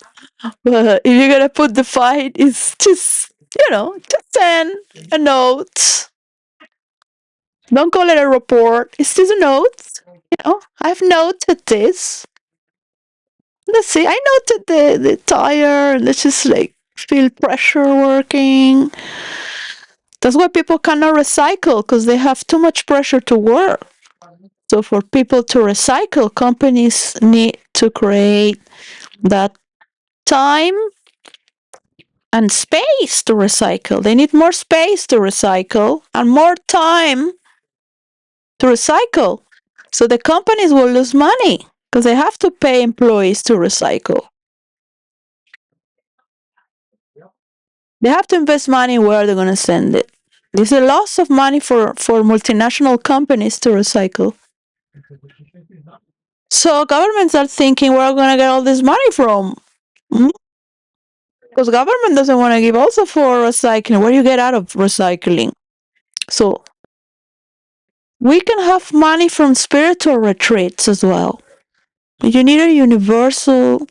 A: But if you're gonna put the fight, it's just, just send a note. Don't call it a report. It's just a note. I've noted this. Let's see. I noted the tire. Let's just like feel pressure working. That's why people cannot recycle because they have too much pressure to work. So for people to recycle, companies need to create that time and space to recycle. They need more space to recycle and more time to recycle. So the companies will lose money because they have to pay employees to recycle. They have to invest money where they're going to send it. There's a loss of money for multinational companies to recycle. So governments are thinking, where are we going to get all this money from? Because government doesn't want to give also for recycling. What do you get out of recycling? So we can have money from spiritual retreats as well. But you need a universal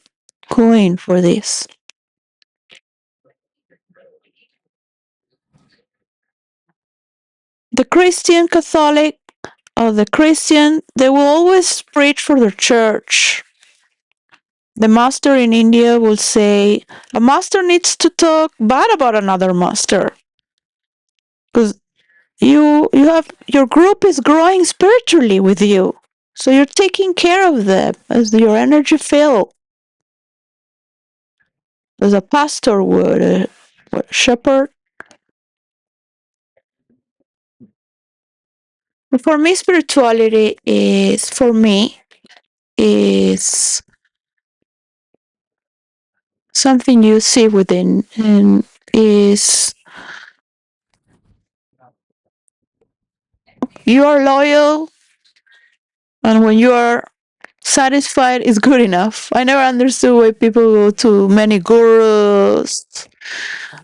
A: coin for this. The Christian Catholic or the Christian, they will always preach for their church. The master in India will say, a master needs to talk bad about another master. Because you have your group is growing spiritually with you. So you're taking care of them as your energy field. As a pastor would, a shepherd. For me, spirituality is something you see within, and is you are loyal, and when you are satisfied is good enough. I never understood why people go to many gurus.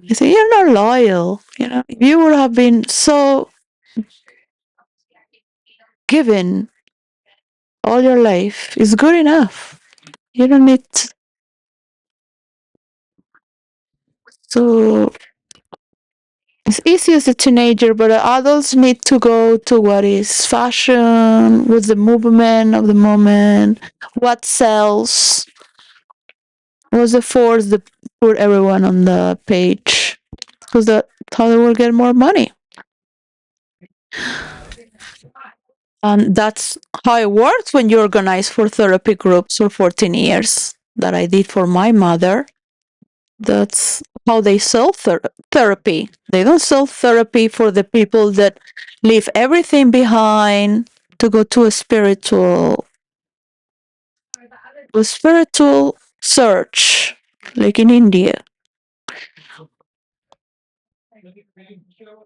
A: They say you're not loyal. If you would have been so given all your life, it's good enough. You don't need to. It's easy as a teenager, but adults need to go to what is fashion, what's the movement of the moment, what sells, what's the force that put everyone on the page, because that's how they will get more money. And that's how it works when you organize for therapy groups for 14 years that I did for my mother. That's how they sell therapy. They don't sell therapy for the people that leave everything behind to go to a spiritual search, like in India.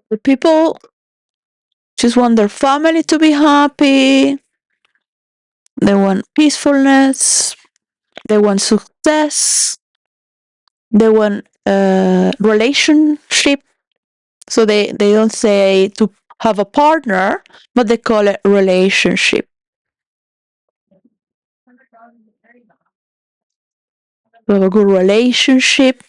A: The people just want their family to be happy. They want peacefulness. They want success. They want a relationship. So they don't say to have a partner, but they call it relationship. To have a good relationship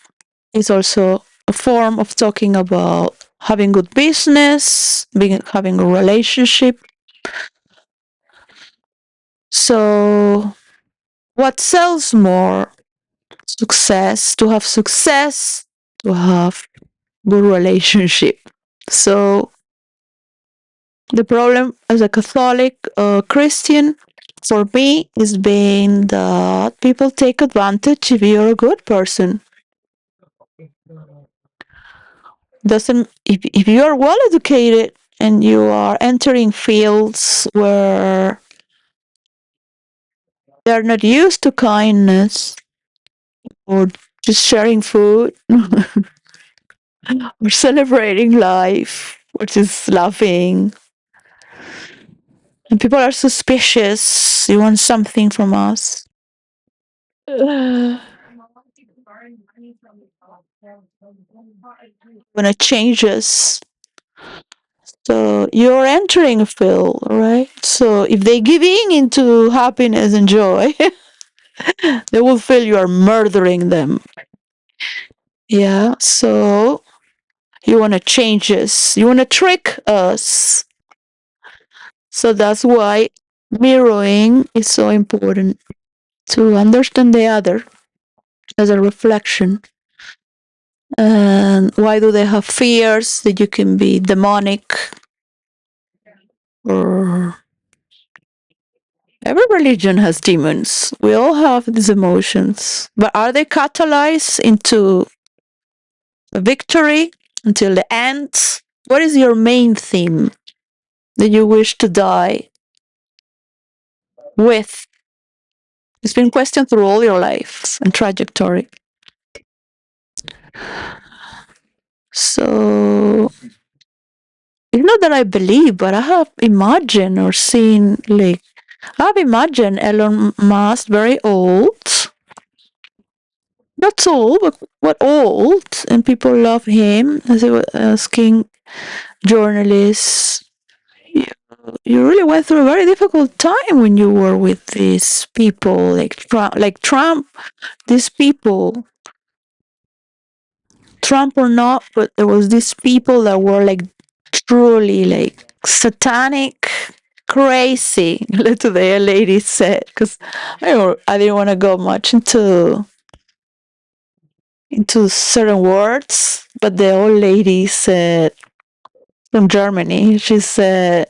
A: is also a form of talking about having good business, having a relationship. So, what sells more? Success. To have success, to have good relationship. So, the problem as a Catholic Christian for me is being that people take advantage if you're a good person. Doesn't if you are well educated and you are entering fields where they're not used to kindness or just sharing food or celebrating life or just laughing, and people are suspicious, you want something from us. When it changes, so you're entering a field, right? So if they give into happiness and joy, they will feel you are murdering them. Yeah, so you want to change us, you want to trick us. So that's why mirroring is so important, to understand the other as a reflection. And why do they have fears that you can be demonic? Or every religion has demons. We all have these emotions. But are they catalyzed into victory until the end? What is your main theme that you wish to die with? It's been questioned through all your life and trajectory. So it's not that I believe, but I have imagined or seen, like, I have imagined Elon Musk very old. Not so old, but old. And people love him as he was asking journalists. You really went through a very difficult time when you were with these people, like Trump. These people, Trump or not, but there was these people that were like truly like satanic, crazy. The lady said, because I didn't want to go much into certain words, but the old lady said from Germany, she said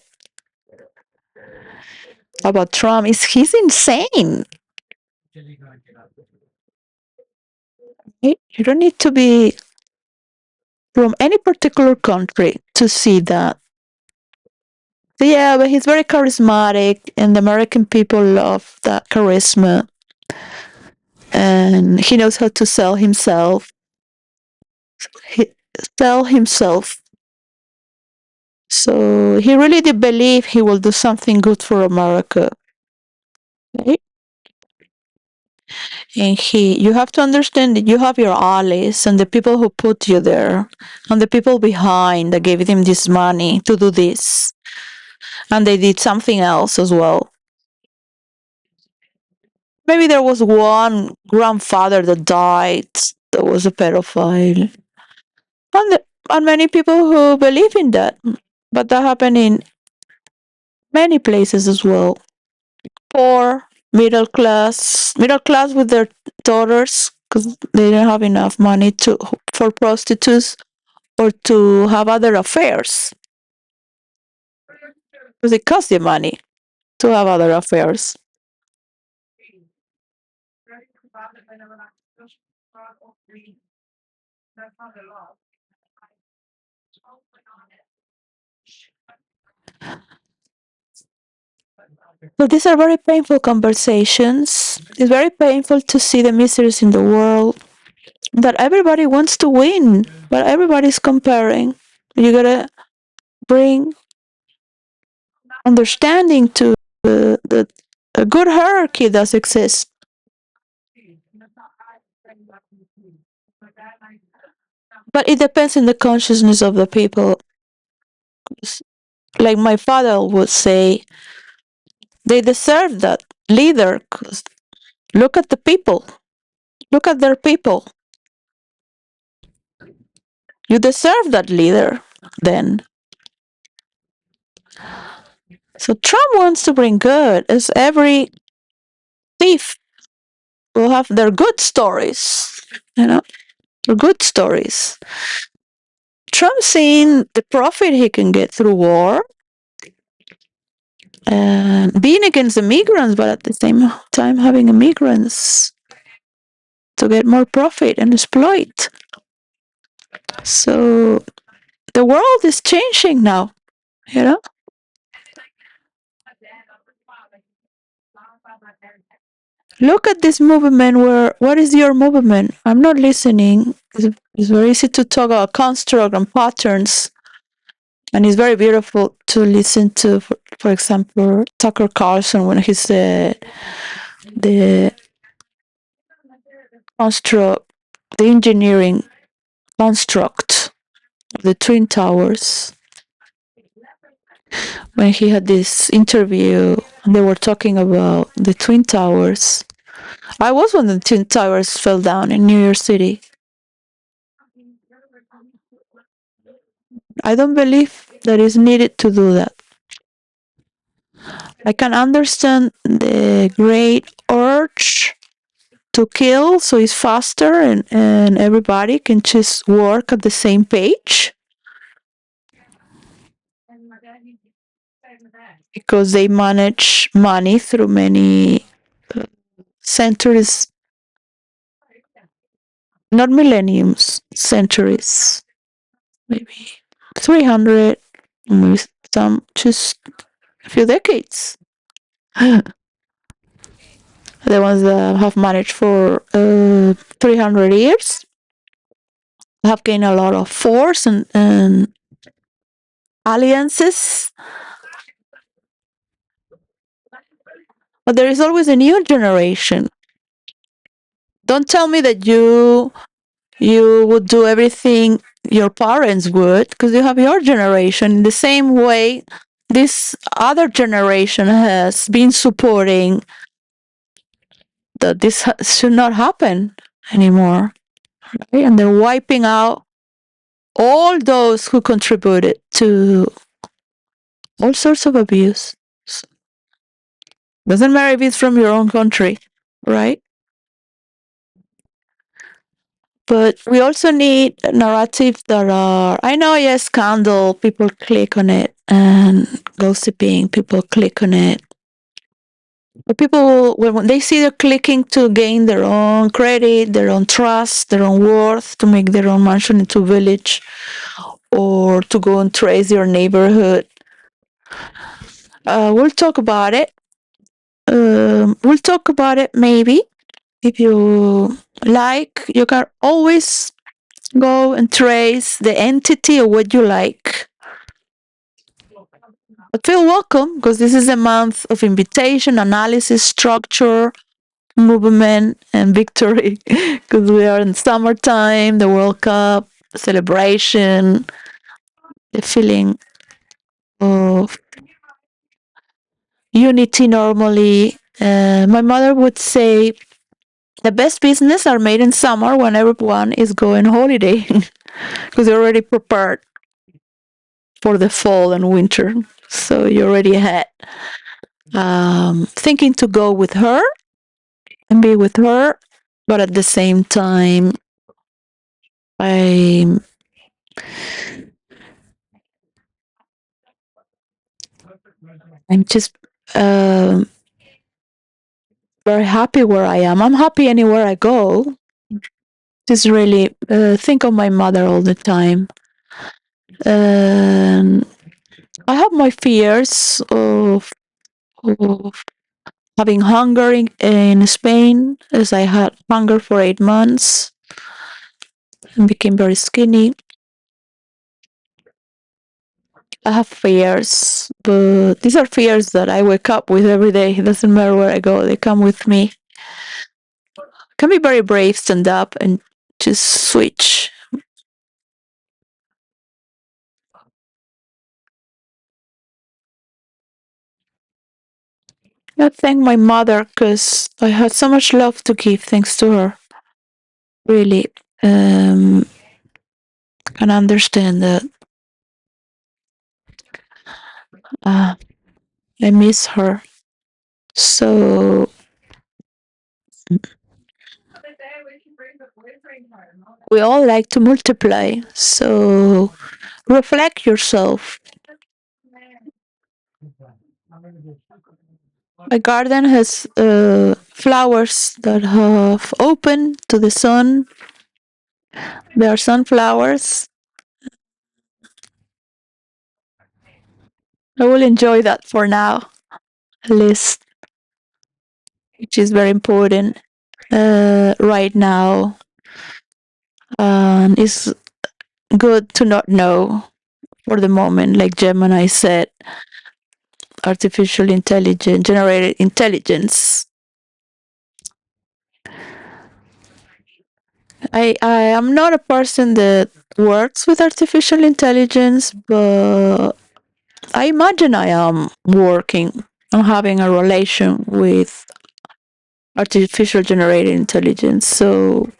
A: about Trump is he's insane. Right? You don't need to be from any particular country to see that. So yeah, but he's very charismatic, and the American people love that charisma. And he knows how to sell himself. Sell himself. So he really did believe he will do something good for America. Right? And you have to understand that you have your allies and the people who put you there, and the people behind that gave him this money to do this. And they did something else as well. Maybe there was one grandfather that died that was a pedophile. And many people who believe in that. But that happened in many places as well. Poor, middle class with their daughters because they didn't have enough money for prostitutes or to have other affairs. Because it costs you money to have other affairs. So these are very painful conversations. It's very painful to see the miseries in the world. That everybody wants to win, but everybody's comparing. You gotta bring understanding to the a good hierarchy does exist. But it depends on the consciousness of the people. Like my father would say, they deserve that leader. 'Cause look at the people. Look at their people. You deserve that leader then. So Trump wants to bring good, as every thief will have their good stories, their good stories. Trump seeing the profit he can get through war and being against immigrants, but at the same time having immigrants to get more profit and exploit. So the world is changing now, you know? Look at this movement what is your movement? I'm not listening. It's very easy to talk about construct and patterns. And it's very beautiful to listen to, for example, Tucker Carlson when he said the construct, the engineering construct of the Twin Towers. When he had this interview, and they were talking about the Twin Towers. I was when the Twin Towers fell down in New York City. I don't believe that is needed to do that. I can understand the great urge to kill so it's faster and everybody can just work at the same page because they manage money through many centuries, not millenniums, centuries, maybe 300, maybe some just a few decades. The ones that have managed for 300 years have gained a lot of force and alliances. But there is always a new generation. Don't tell me that you would do everything your parents would, because you have your generation. In the same way, this other generation has been supporting that this should not happen anymore. Right? And they're wiping out all those who contributed to all sorts of abuse. Doesn't matter if it's from your own country, right? But we also need narratives that are, I know, yes, scandal, people click on it, and gossiping, people click on it. But people, when they see they're clicking to gain their own credit, their own trust, their own worth, to make their own mansion into a village, or to go and trace your neighborhood, we'll talk about it. We'll talk about it maybe. If you like, you can always go and trace the entity of what you like. But feel welcome, because this is a month of invitation, analysis, structure, movement, and victory. Because we are in summertime, the World Cup, celebration, the feeling of unity normally. My mother would say the best business are made in summer when everyone is going holiday, because they're already prepared for the fall and winter. So you're already ahead. Thinking to go with her and be with her, but at the same time, I'm just very happy where I am. I'm happy anywhere I go. Just really think of my mother all the time. I have my fears of having hunger in Spain, as I had hunger for 8 months and became very skinny. I have fears, but these are fears that I wake up with every day. It doesn't matter where I go, they come with me. Can be very brave, stand up and just switch. I thank my mother because I had so much love to give thanks to her. Really, can understand that I miss her. So we all like to multiply. So reflect yourself. My garden has flowers that have opened to the sun. They are sunflowers. I will enjoy that for now, at least, which is very important right now. It's good to not know for the moment, like Gemini said, artificial intelligence, generated intelligence. I am not a person that works with artificial intelligence, but I imagine I am working. I'm having a relation with artificial generated intelligence. So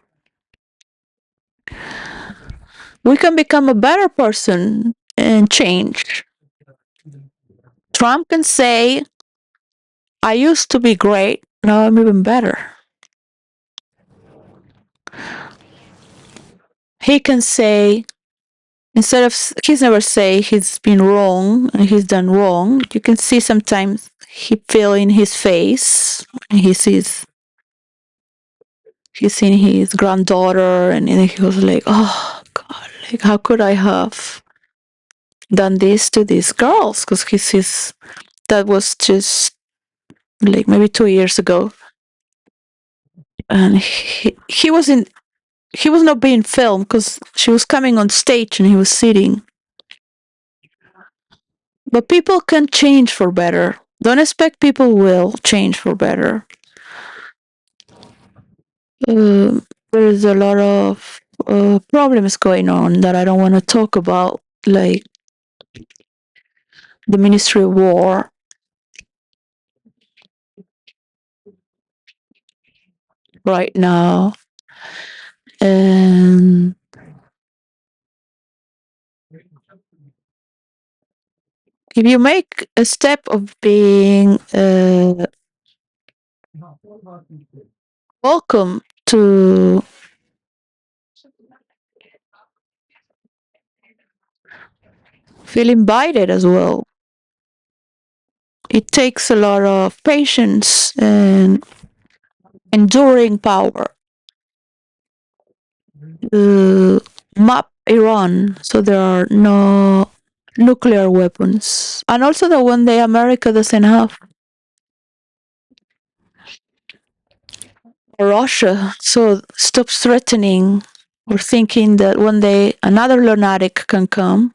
A: we can become a better person and change. Trump can say, I used to be great, now I'm even better. He can say, instead of, he's never say he's been wrong and he's done wrong. You can see sometimes he feel in his face, and he's seen his granddaughter, and he was like, oh God, like how could I have done this to these girls? Because he sees that was just like maybe 2 years ago, and he was in. He was not being filmed because she was coming on stage and he was sitting. But people can change for better. Don't expect people will change for better. There's a lot of problems going on that I don't want to talk about, like the Ministry of War. Right now, and if you make a step of being welcome to feel invited as well. It takes a lot of patience and enduring power to map Iran so there are no nuclear weapons. And also that one day America doesn't have. Russia, so stops threatening or thinking that one day another lunatic can come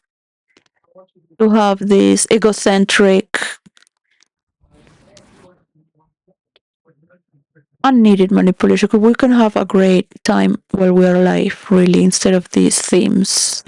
A: to have this egocentric, unneeded manipulation. 'Cause we can have a great time while we're alive, really, instead of these themes.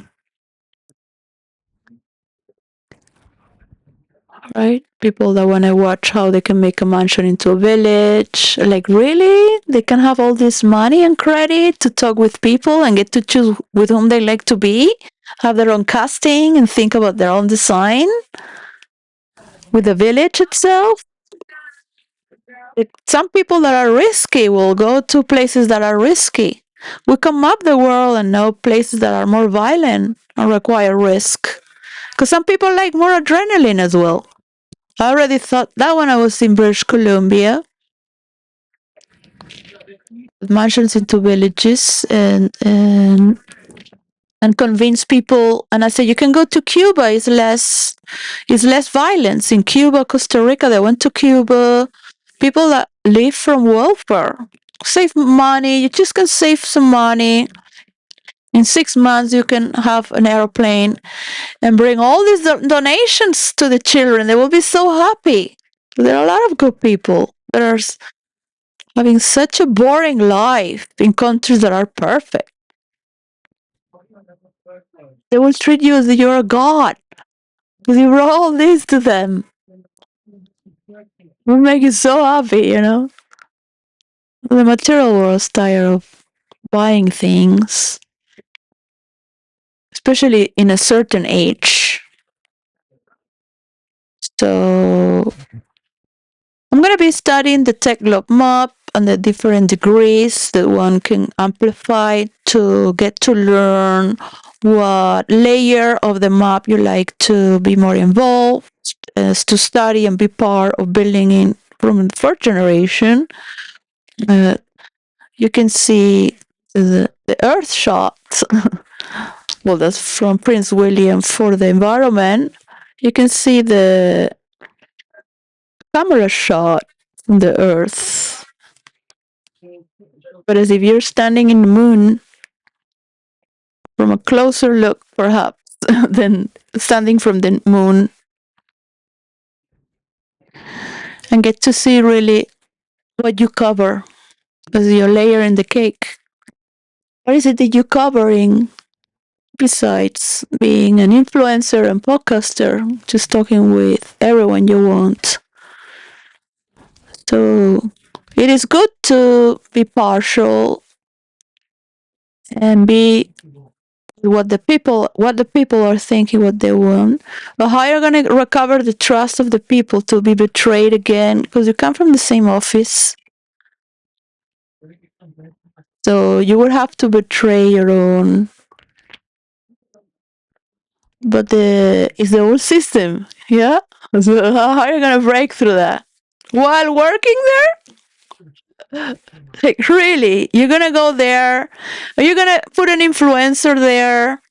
A: Right? People that want to watch how they can make a mansion into a village. Like, really? They can have all this money and credit to talk with people and get to choose with whom they like to be, have their own casting and think about their own design with the village itself. Some people that are risky will go to places that are risky. We can map the world and know places that are more violent and require risk. Because some people like more adrenaline as well. I already thought that when I was in British Columbia, mansions into villages and convince people. And I said, you can go to Cuba. It's less violence in Cuba, Costa Rica. They went to Cuba. People that live from welfare, save money. You just can save some money. In 6 months, you can have an airplane and bring all these donations to the children. They will be so happy. There are a lot of good people that are having such a boring life in countries that are perfect. They will treat you as if you're a god because you brought all this to them. It will make you so happy, you know? The material world is tired of buying things, especially in a certain age. So I'm going to be studying the tech globe map and the different degrees that one can amplify to get to learn what layer of the map you like to be more involved, as to study and be part of building in from the third generation. You can see the Earth shot. Well, that's from Prince William for the environment. You can see the camera shot from the Earth. But as if you're standing in the moon from a closer look, perhaps, than standing from the moon, and get to see really what you cover as your layer in the cake. What is it that you're covering besides being an influencer and podcaster, just talking with everyone you want? So it is good to be partial and be what the people are thinking, what they want. But how you're gonna recover the trust of the people to be betrayed again? Because you come from the same office, so you would have to betray your own. But it's the old system, yeah. So how are you gonna break through that while working there? Like, really, you're gonna go there? Are you gonna put an influencer there,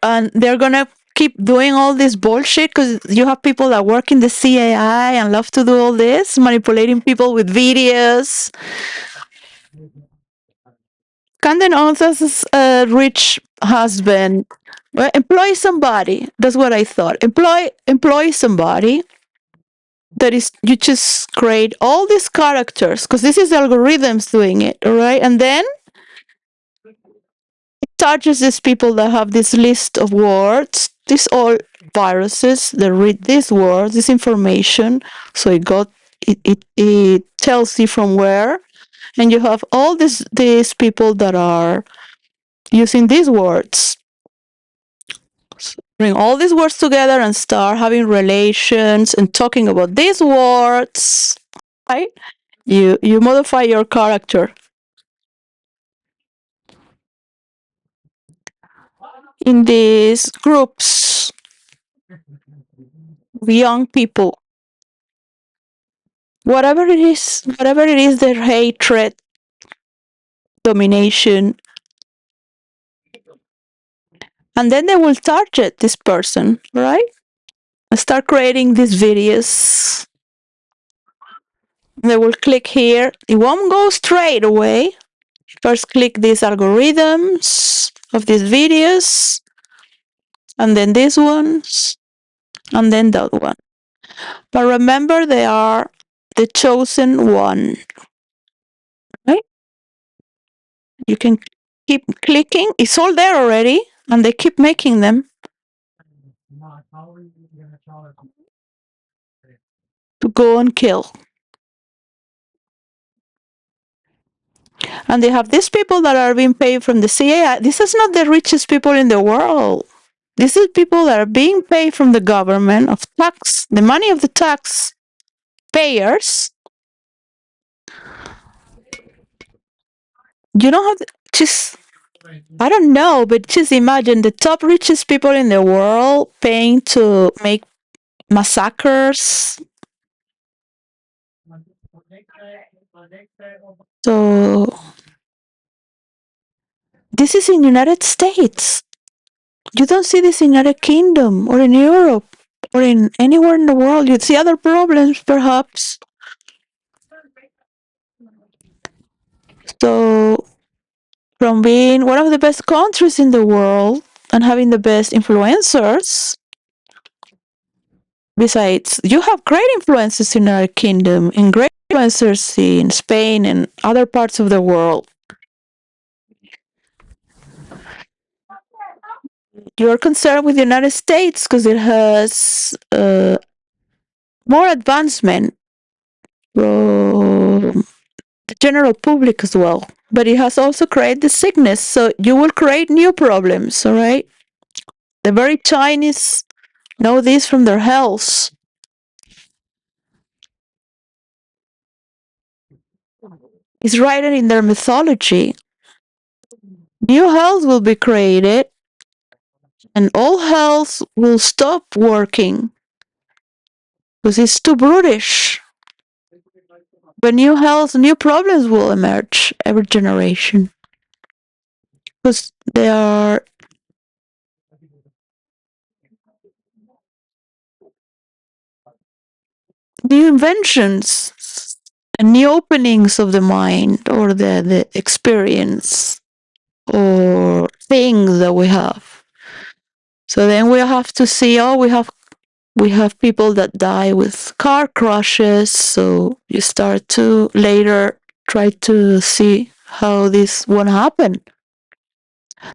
A: and they're gonna keep doing all this bullshit because you have people that work in the CAI and love to do all this, manipulating people with videos? Camden owns as a rich husband. Well, employ somebody. That's what I thought. Employ somebody that is, you just create all these characters because this is algorithms doing it, all right? And then it charges these people that have this list of words, these all viruses that read these words, this information. So it tells you from where, and you have all these people that are using these words. Bring all these words together and start having relations and talking about these words, right? You modify your character. In these groups of young people, whatever it is, their hatred, domination, and then they will target this person, right? And start creating these videos. They will click here. It won't go straight away. First click these algorithms of these videos, and then these ones, and then that one. But remember, they are the chosen one, right? You can keep clicking. It's all there already, and they keep making them to go and kill. And they have these people that are being paid from the CIA. This is not the richest people in the world. This is people that are being paid from the government of tax, the money of the tax payers. You don't have to, just, I don't know, but just imagine the top richest people in the world paying to make massacres. So this is in United States. You don't see this in United Kingdom or in Europe or in anywhere in the world. You see other problems, perhaps. So, from being one of the best countries in the world and having the best influencers, besides, you have great influencers in our kingdom and great influencers in Spain and other parts of the world. You're concerned with the United States because it has more advancement from the general public as well. But it has also created the sickness, so you will create new problems, all right? The very Chinese know this from their health. It's right in their mythology. New health will be created, and all health will stop working because it's too brutish. But new health, new problems will emerge every generation because they are new inventions and new openings of the mind or the experience or things that we have. So then we have to see, oh, we have people that die with car crashes, so you start to later try to see how this won't happen.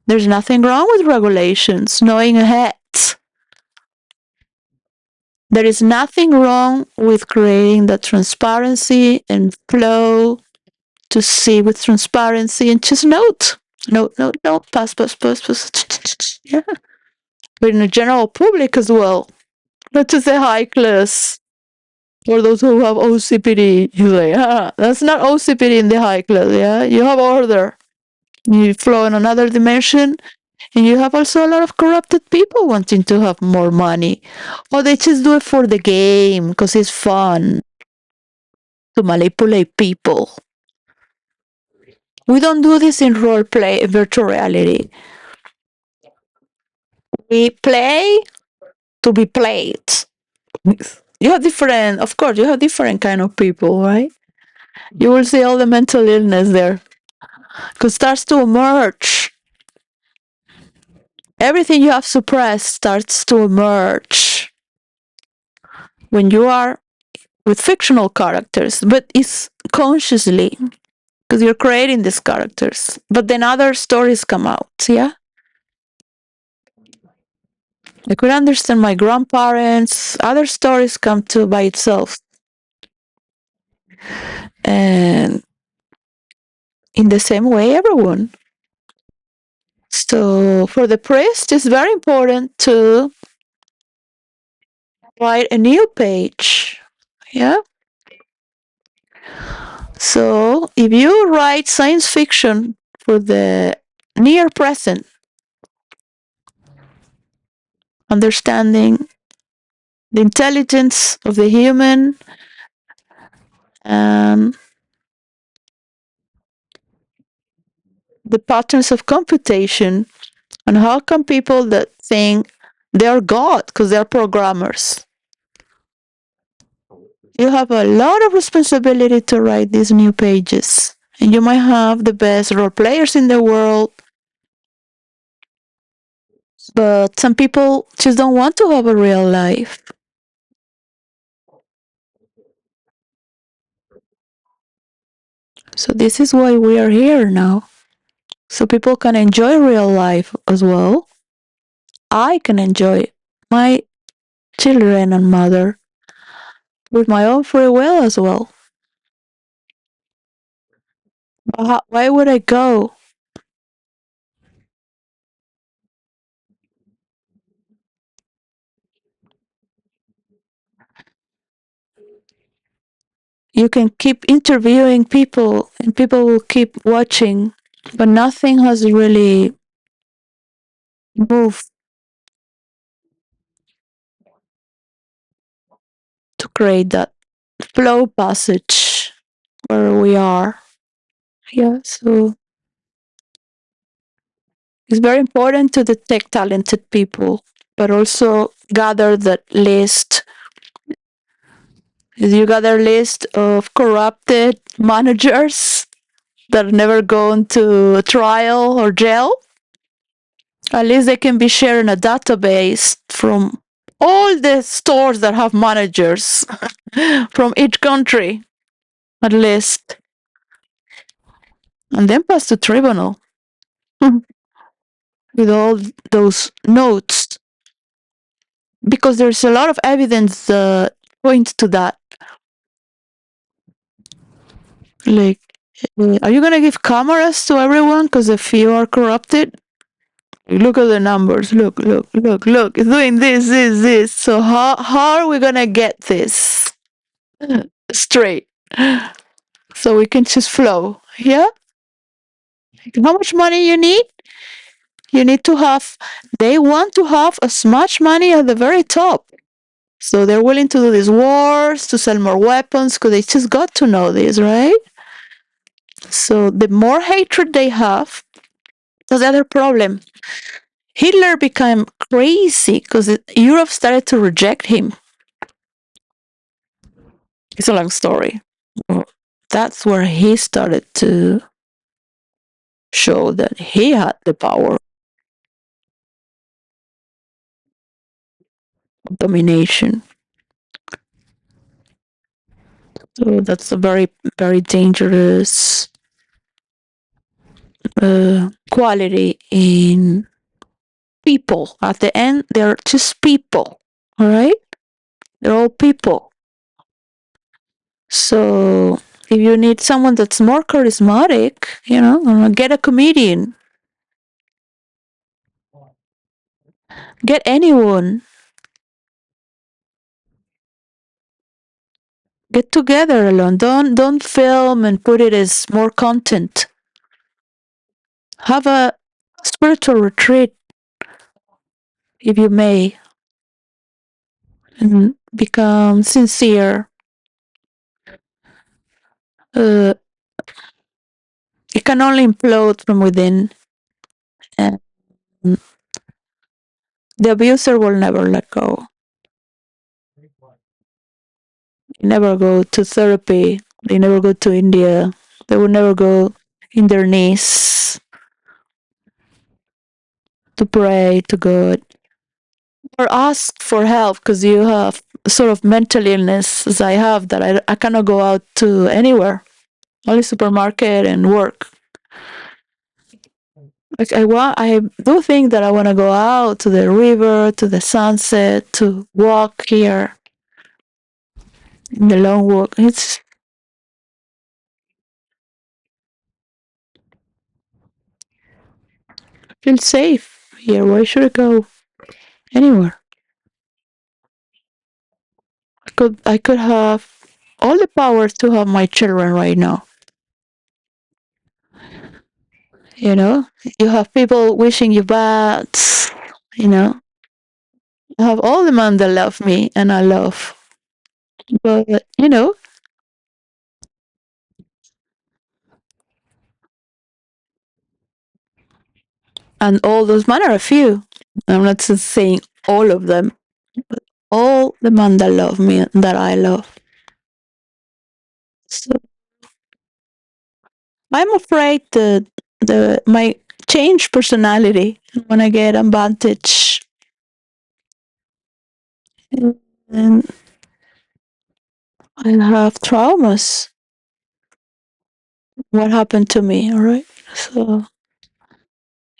A: There's nothing wrong with regulations, knowing ahead. There is nothing wrong with creating the transparency and flow to see with transparency and just note, pass. Yeah. But in the general public as well, not just the high class. For those who have OCPD, you say, that's not OCPD in the high class, yeah? You have order. You flow in another dimension, and you have also a lot of corrupted people wanting to have more money. Or they just do it for the game, because it's fun to manipulate people. We don't do this in role play, virtual reality. We play to be played. You have different, of course, you have different kind of people, right? You will see all the mental illness there. Because starts to emerge. Everything you have suppressed starts to emerge when you are with fictional characters, but it's consciously because you're creating these characters. But then other stories come out, yeah? I could understand my grandparents, other stories come to by itself. And in the same way, everyone. So for the priest, it's very important to write a new page. Yeah. So if you write science fiction for the near present, understanding the intelligence of the human and the patterns of computation, and how come people that think they're God because they're programmers. You have a lot of responsibility to write these new pages. And you might have the best role players in the world, but some people just don't want to have a real life. So this is why we are here now. So people can enjoy real life as well. I can enjoy my children and mother with my own free will as well. But why would I go? You can keep interviewing people and people will keep watching, but nothing has really moved to create that flow passage where we are. Yeah, so it's very important to detect talented people, but also gather that list. You gather a list of corrupted managers that never gone to trial or jail. At least they can be sharing a database from all the stores that have managers from each country, at least, and then pass to tribunal with all those notes, because there's a lot of evidence that points to that. Like, are you gonna give cameras to everyone? Because if you are corrupted, look at the numbers. Look. It's doing this. So how are we gonna get this straight so we can just flow? Yeah. How much money you need? You need to have. They want to have as much money at the very top. So they're willing to do these wars to sell more weapons because they just got to know this, right? So the more hatred they have, that's the other problem. Hitler became crazy because Europe started to reject him. It's a long story. That's where he started to show that he had the power of domination. So that's a very, very dangerous quality in people. At the end, they're just people, all right? They're all people. So if you need someone that's more charismatic, get a comedian. Get anyone. Get together alone. Don't film and put it as more content. Have a spiritual retreat if you may, and become sincere. Uh, it can only implode from within, and the abuser will never let go. They never go to therapy. They never go to India. They will never go in their knees to pray to God or ask for help because you have a sort of mental illness as I have that I cannot go out to anywhere, only supermarket and work. Like I do think that I want to go out to the river, to the sunset, to walk here in the long walk. feel safe here. Why should I go anywhere? I could have all the power to have my children right now. You know, you have people wishing you bad. You know, I have all the men that love me and I love. But and all those men are a few. I'm not just saying all of them, but all the men that love me and that I love. So I'm afraid that my change personality when I get advantage and I have traumas. What happened to me? All right. So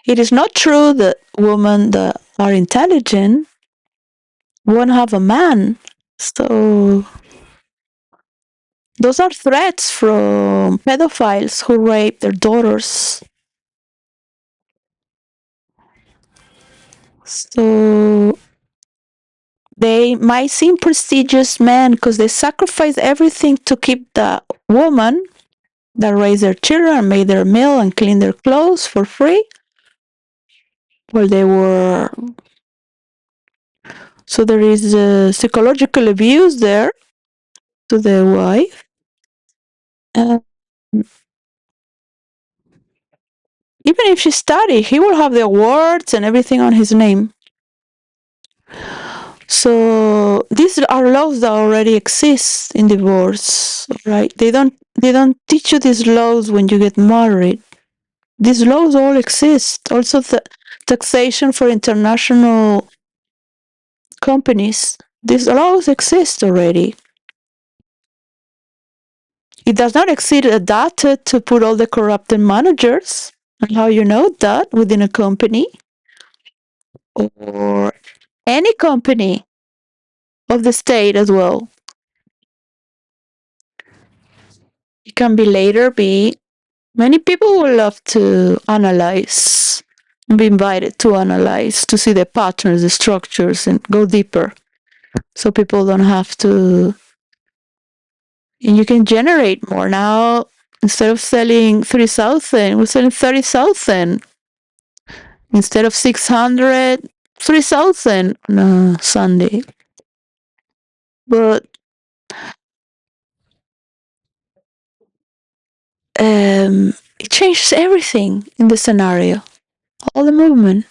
A: it is not true that women that are intelligent won't have a man. So those are threats from pedophiles who rape their daughters. So they might seem prestigious men because they sacrifice everything to keep the woman that raise their children, made their meal, and clean their clothes for free. Well, they were. So there is psychological abuse there to the wife. And even if she studied, he will have the awards and everything on his name. So these are laws that already exist in divorce, right? They don't teach you these laws when you get married. These laws all exist. Also, the taxation for international companies. These laws exist already. It does not exist a data to put all the corrupted managers. And how you know that within a company or any company of the state as well. It can be later be. Many people would love to analyze, be invited to analyze, to see the patterns, the structures, and go deeper. So people don't have to. And you can generate more. Now, instead of selling 3,000, we're selling 30,000. Instead of 600, 3,000 on a Sunday. But it changes everything in the scenario, all the movement.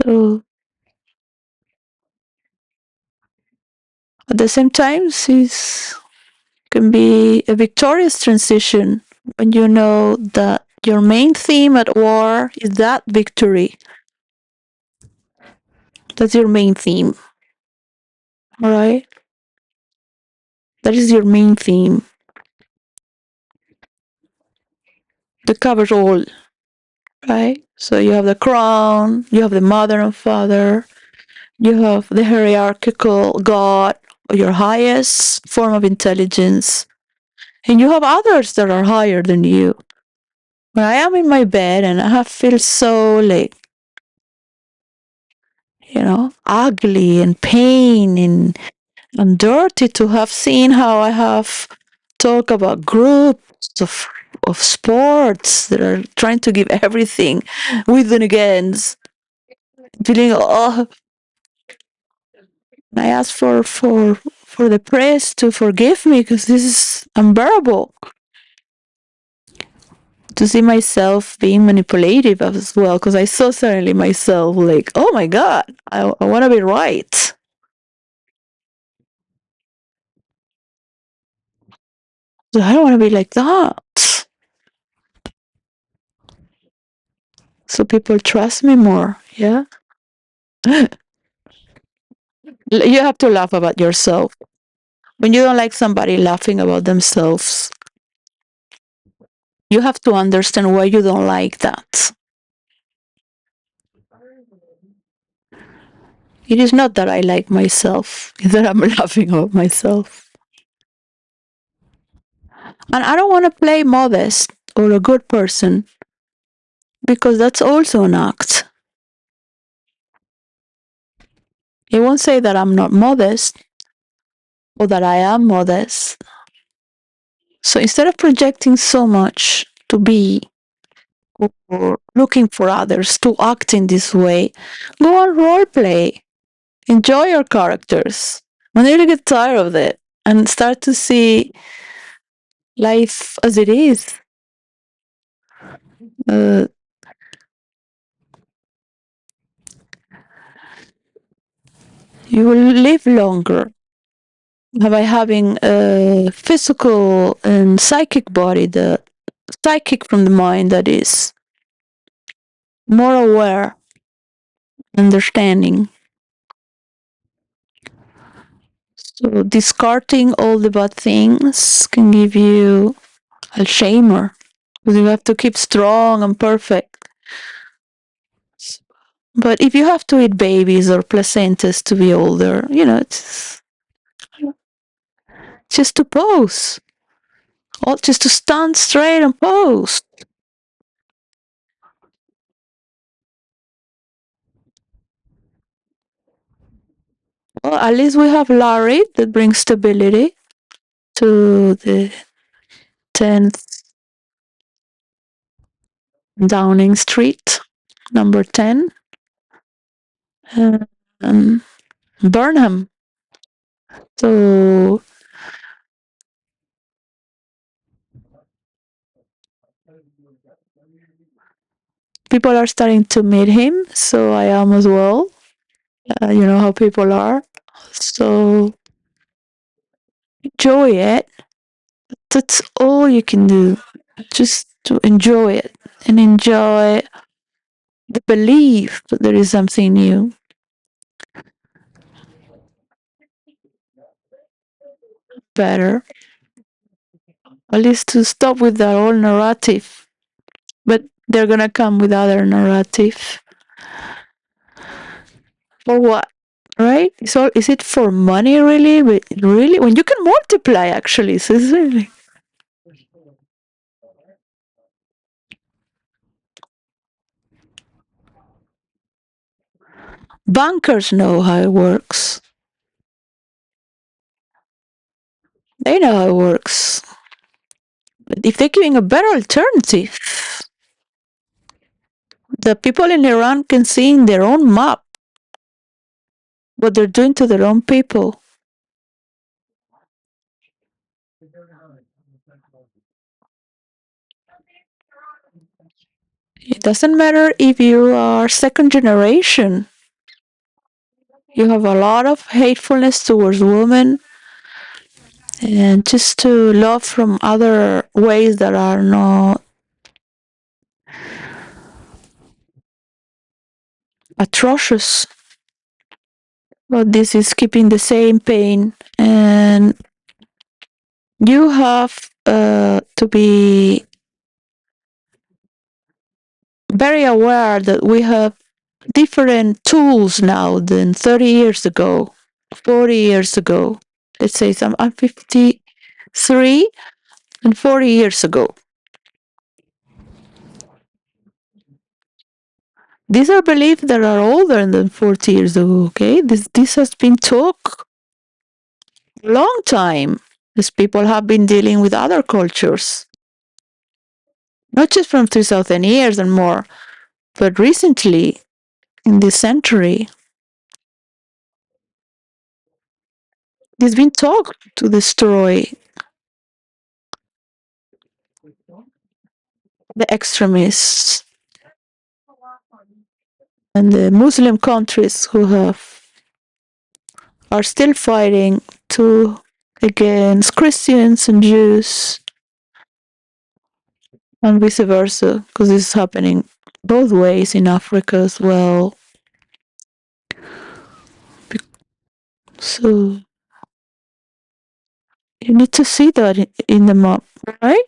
A: So at the same time, it can be a victorious transition when you know that your main theme at war is that victory. That's your main theme. All right? That is your main theme. That covers all. Right? So you have the crown, you have the mother and father, you have the hierarchical God, or your highest form of intelligence, and you have others that are higher than you. When I am in my bed and I feel so like, ugly and pain and dirty to have seen how I have talked about groups of sports that are trying to give everything with and against, feeling I ask for the press to forgive me because this is unbearable. To see myself being manipulative as well, because I saw suddenly myself like, oh my God, I want to be right. So I don't want to be like that. So people trust me more. Yeah. You have to laugh about yourself. When you don't like somebody laughing about themselves, you have to understand why you don't like that. It is not that I like myself, it's that I'm laughing about myself. And I don't want to play modest or a good person. because that's also an act. It won't say that I'm not modest or that I am modest. So instead of projecting so much to be or looking for others to act in this way, go on role play. Enjoy your characters. When you get tired of it and start to see life as it is, uh, you will live longer by having a physical and psychic body, the psychic from the mind that is more aware, understanding. So discarding all the bad things can give you Alzheimer, because you have to keep strong and perfect. But if you have to eat babies or placentas to be older, it's just to pose, or just to stand straight and pose. Well, at least we have Larry that brings stability to the 10th Downing Street, number 10, um, Burnham. So people are starting to meet him, so I am as well. You know how people are. So enjoy it. That's all you can do. Just to enjoy it and enjoy the belief that there is something new, better. At least to stop with that old narrative. But they're gonna come with other narrative. For what? Right? So is it for money really? But really, when you can multiply actually, so it's really bankers know how it works. They know how it works. But if they're giving a better alternative, the people in Iran can see in their own map what they're doing to their own people. It doesn't matter if you are second generation. You have a lot of hatefulness towards women and just to love from other ways that are not atrocious. But this is keeping the same pain, and you have to be very aware that we have different tools now than 30 years ago, 40 years ago. Let's say I'm 53 and 40 years ago. These are beliefs that are older than 40 years ago, okay? This has been talked a long time, as people have been dealing with other cultures. Not just from 2,000 years and more, but recently, in this century, there's been talk to destroy the extremists and the Muslim countries who are still fighting against Christians and Jews and vice versa, because this is happening both ways in Africa as well. So you need to see that in the map, right?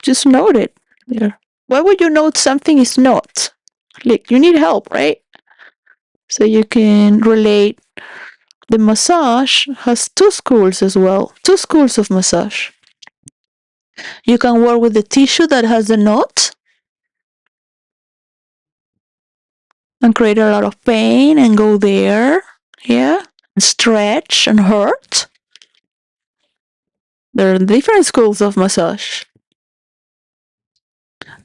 A: Just note it there. Why would you note something is not? Like, you need help, right? So you can relate. The massage has two schools as well, two schools of massage. You can work with the tissue that has the knot, and create a lot of pain and go there, yeah, and stretch and hurt. There are different schools of massage.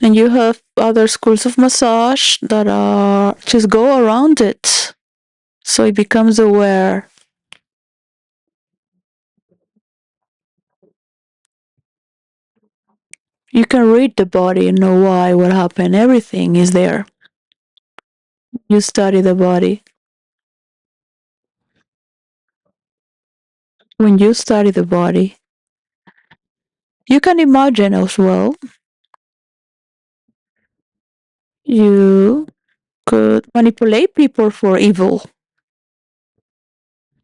A: And you have other schools of massage that are just go around it. So it becomes aware. You can read the body and know why, what happened. Everything is there. You study the body. When you study the body, you can imagine as well. You could manipulate people for evil.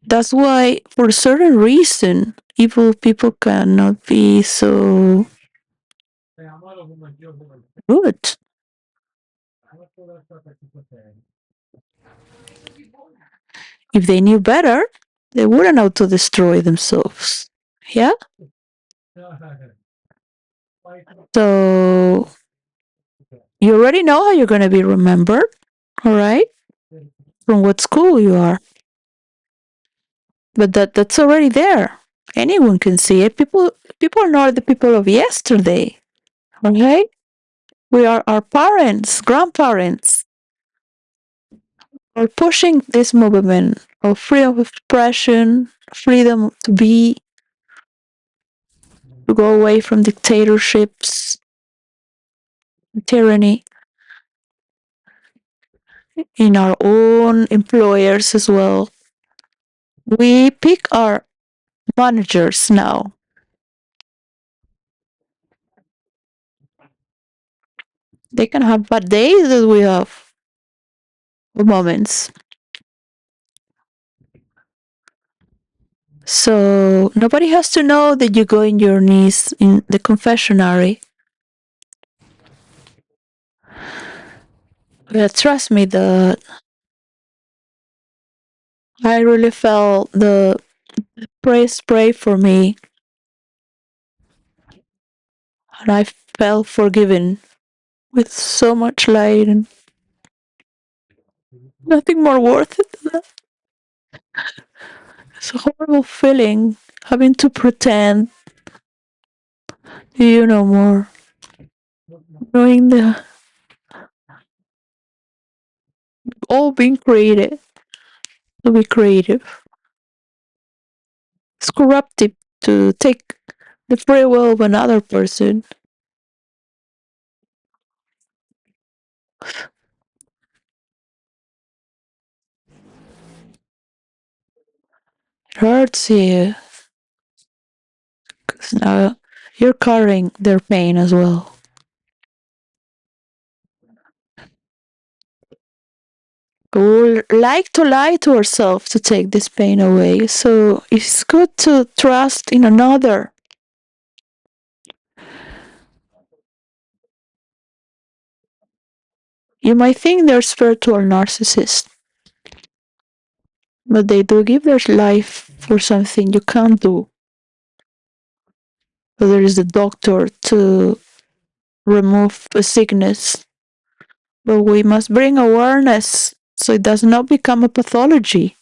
A: That's why, for a certain reason, evil people cannot be so good. If they knew better, they wouldn't know to destroy themselves. Yeah? So, you already know how you're going to be remembered, all right? From what school you are. But that's already there. Anyone can see it. People are not the people of yesterday. Okay? We are our parents, grandparents, are pushing this movement of freedom of expression, freedom to be, to go away from dictatorships, tyranny in our own employers as well. We pick our managers now. They can have bad days as we have moments. So nobody has to know that you go in your knees in the confessionary. But trust me that I really felt the praise pray for me, and I felt forgiven with so much light and nothing more worth it than that. It's a horrible feeling having to pretend you know more, knowing the all being created to be creative. It's corruptive to take the free will of another person. It hurts you because now you're carrying their pain as well. We would like to lie to ourselves to take this pain away, so it's good to trust in another. You might think they're spiritual narcissists, but they do give their life for something you can't do. So there is a doctor to remove a sickness, but we must bring awareness so it does not become a pathology.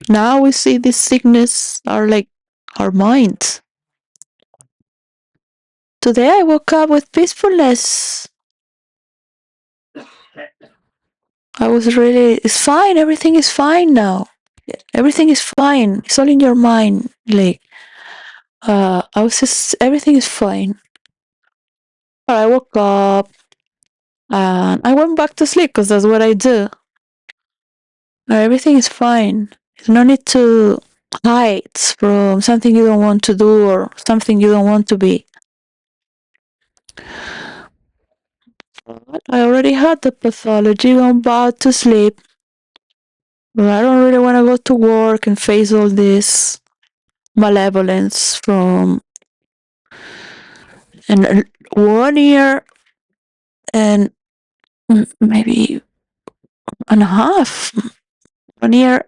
A: Now we see this sickness are like our minds. Today I woke up with peacefulness. I was really, it's fine, everything is fine now. Everything is fine. It's all in your mind. Like, I was just, everything is fine. I woke up and I went back to sleep because that's what I do. Everything is fine. There's no need to hide from something you don't want to do or something you don't want to be. I already had the pathology, I'm about to sleep. But I don't really want to go to work and face all this malevolence from and 1 year and maybe and a half, 1 year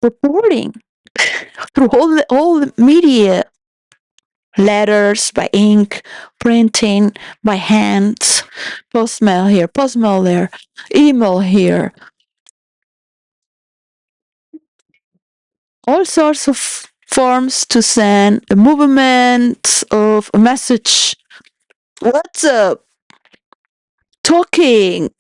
A: reporting through all the media letters by ink, printing by hands, postmail here, postmail there, email here, all sorts of forms to send a movement of a message. What's up? Talking.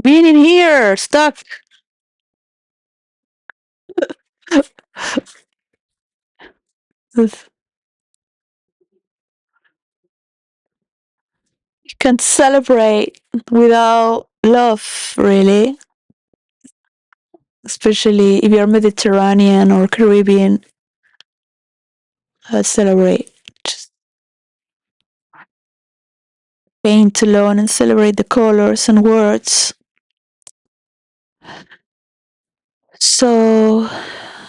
A: Being in here, stuck. You can't celebrate without love, really. Especially if you're Mediterranean or Caribbean, celebrate. Just paint alone and celebrate the colors and words. So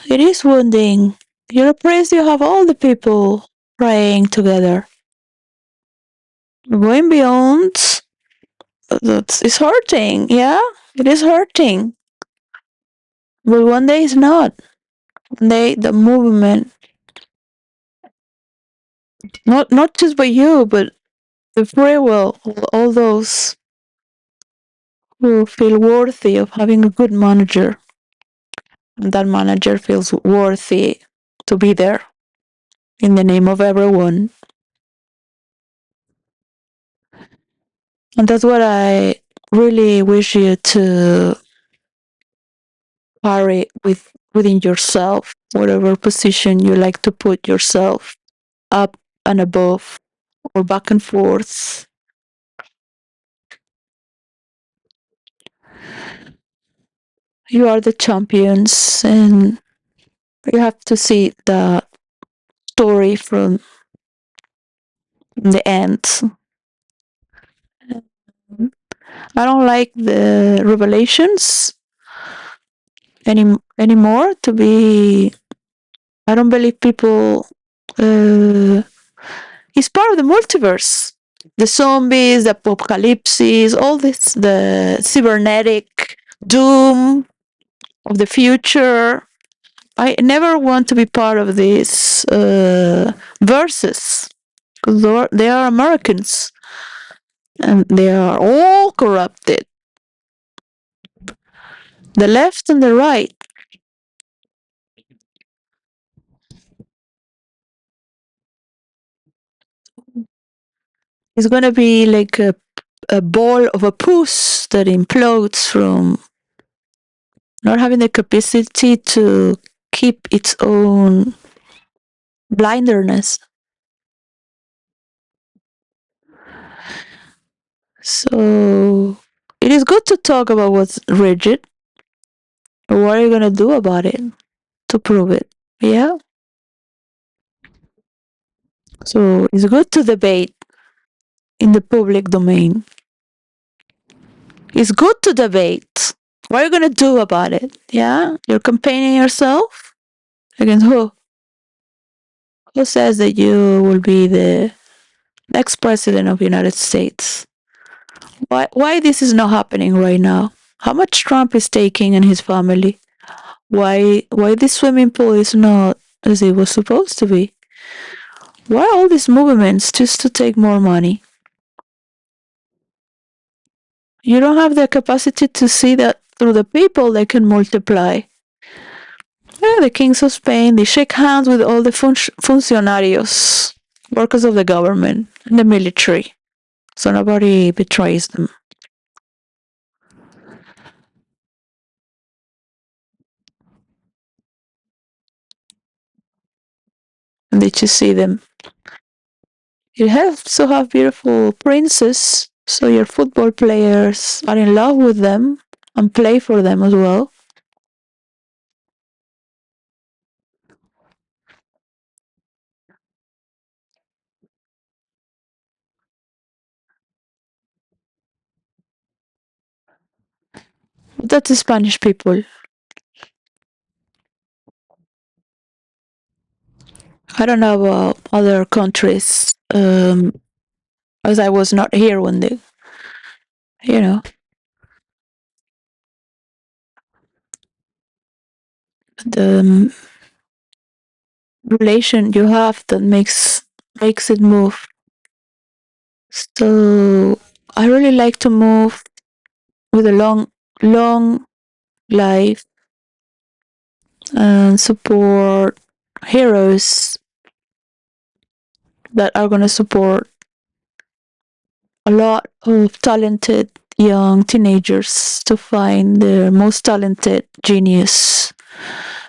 A: it is wounding. You're a priest, you have all the people praying together. Going beyond, it's hurting, yeah? It is hurting. But one day it's not. One day the movement, not just by you, but the free will, all those who feel worthy of having a good manager. And that manager feels worthy to be there in the name of everyone. And that's what I really wish you to carry within yourself, whatever position you like to put yourself up and above or back and forth. You are the champions, and you have to see the story from the end. I don't like the revelations anymore. To be, I don't believe people. It's part of the multiverse. The zombies, the apocalypses, all this, the cybernetic doom of the future. I never want to be part of these verses because they are Americans and they are all corrupted. The left and the right. It's going to be like a ball of a puss that implodes from not having the capacity to keep its own blinderness. So it is good to talk about what's rigid. But what are you going to do about it to prove it? Yeah? So it's good to debate in the public domain. It's good to debate. What are you going to do about it? Yeah? You're campaigning yourself? Against who? Who says that you will be the next president of the United States? Why this is not happening right now? How much Trump is taking and his family? Why this swimming pool is not as it was supposed to be? Why all these movements just to take more money? You don't have the capacity to see that through the people they can multiply. Yeah, the kings of Spain, they shake hands with all the funcionarios, workers of the government and the military, so nobody betrays them. And they just see them. It helps to have beautiful princes, so your football players are in love with them and play for them as well. That's the Spanish people. I don't know about other countries. as I was not here when they, you know, the relation you have that makes it move. So I really like to move with a long life and support heroes that are going to support a lot of talented young teenagers to find their most talented genius.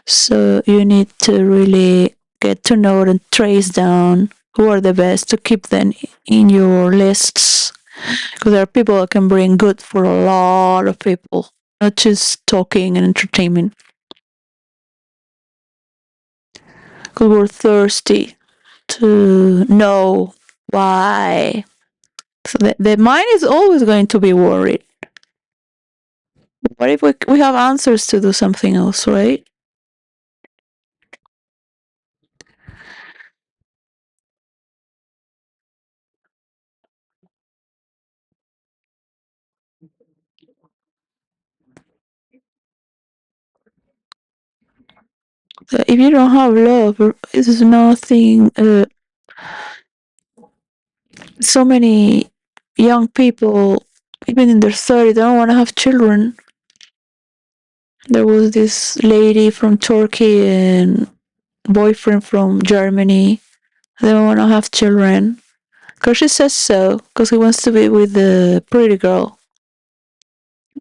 A: So you need to really get to know and trace down who are the best to keep them in your lists. Because there are people that can bring good for a lot of people, not just talking and entertainment. Because we're thirsty to know why. So the mind is always going to be worried. What if we have answers to do something else, right? So if you don't have love, it's nothing. So many young people, even in their 30s, they don't want to have children. There was this lady from Turkey and boyfriend from Germany. They don't want to have children. Because she says so, because he wants to be with the pretty girl.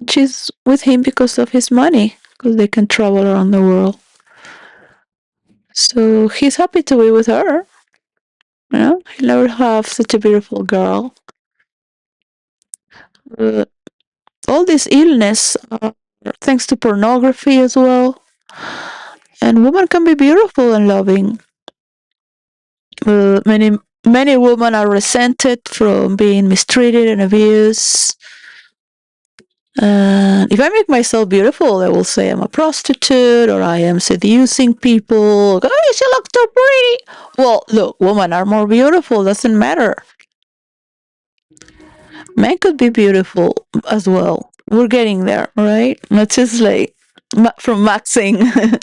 A: She's with him because of his money, because they can travel around the world. So he's happy to be with her. You know, he'll never have such a beautiful girl. Uh, all this illness, thanks to pornography as well. And women can be beautiful and loving. Many women are resented from being mistreated and abused. If I make myself beautiful, I will say I'm a prostitute or I am seducing people. Oh, she looks so pretty. Well, look, women are more beautiful. Doesn't matter. Men could be beautiful as well. We're getting there, right? Not just like from maxing.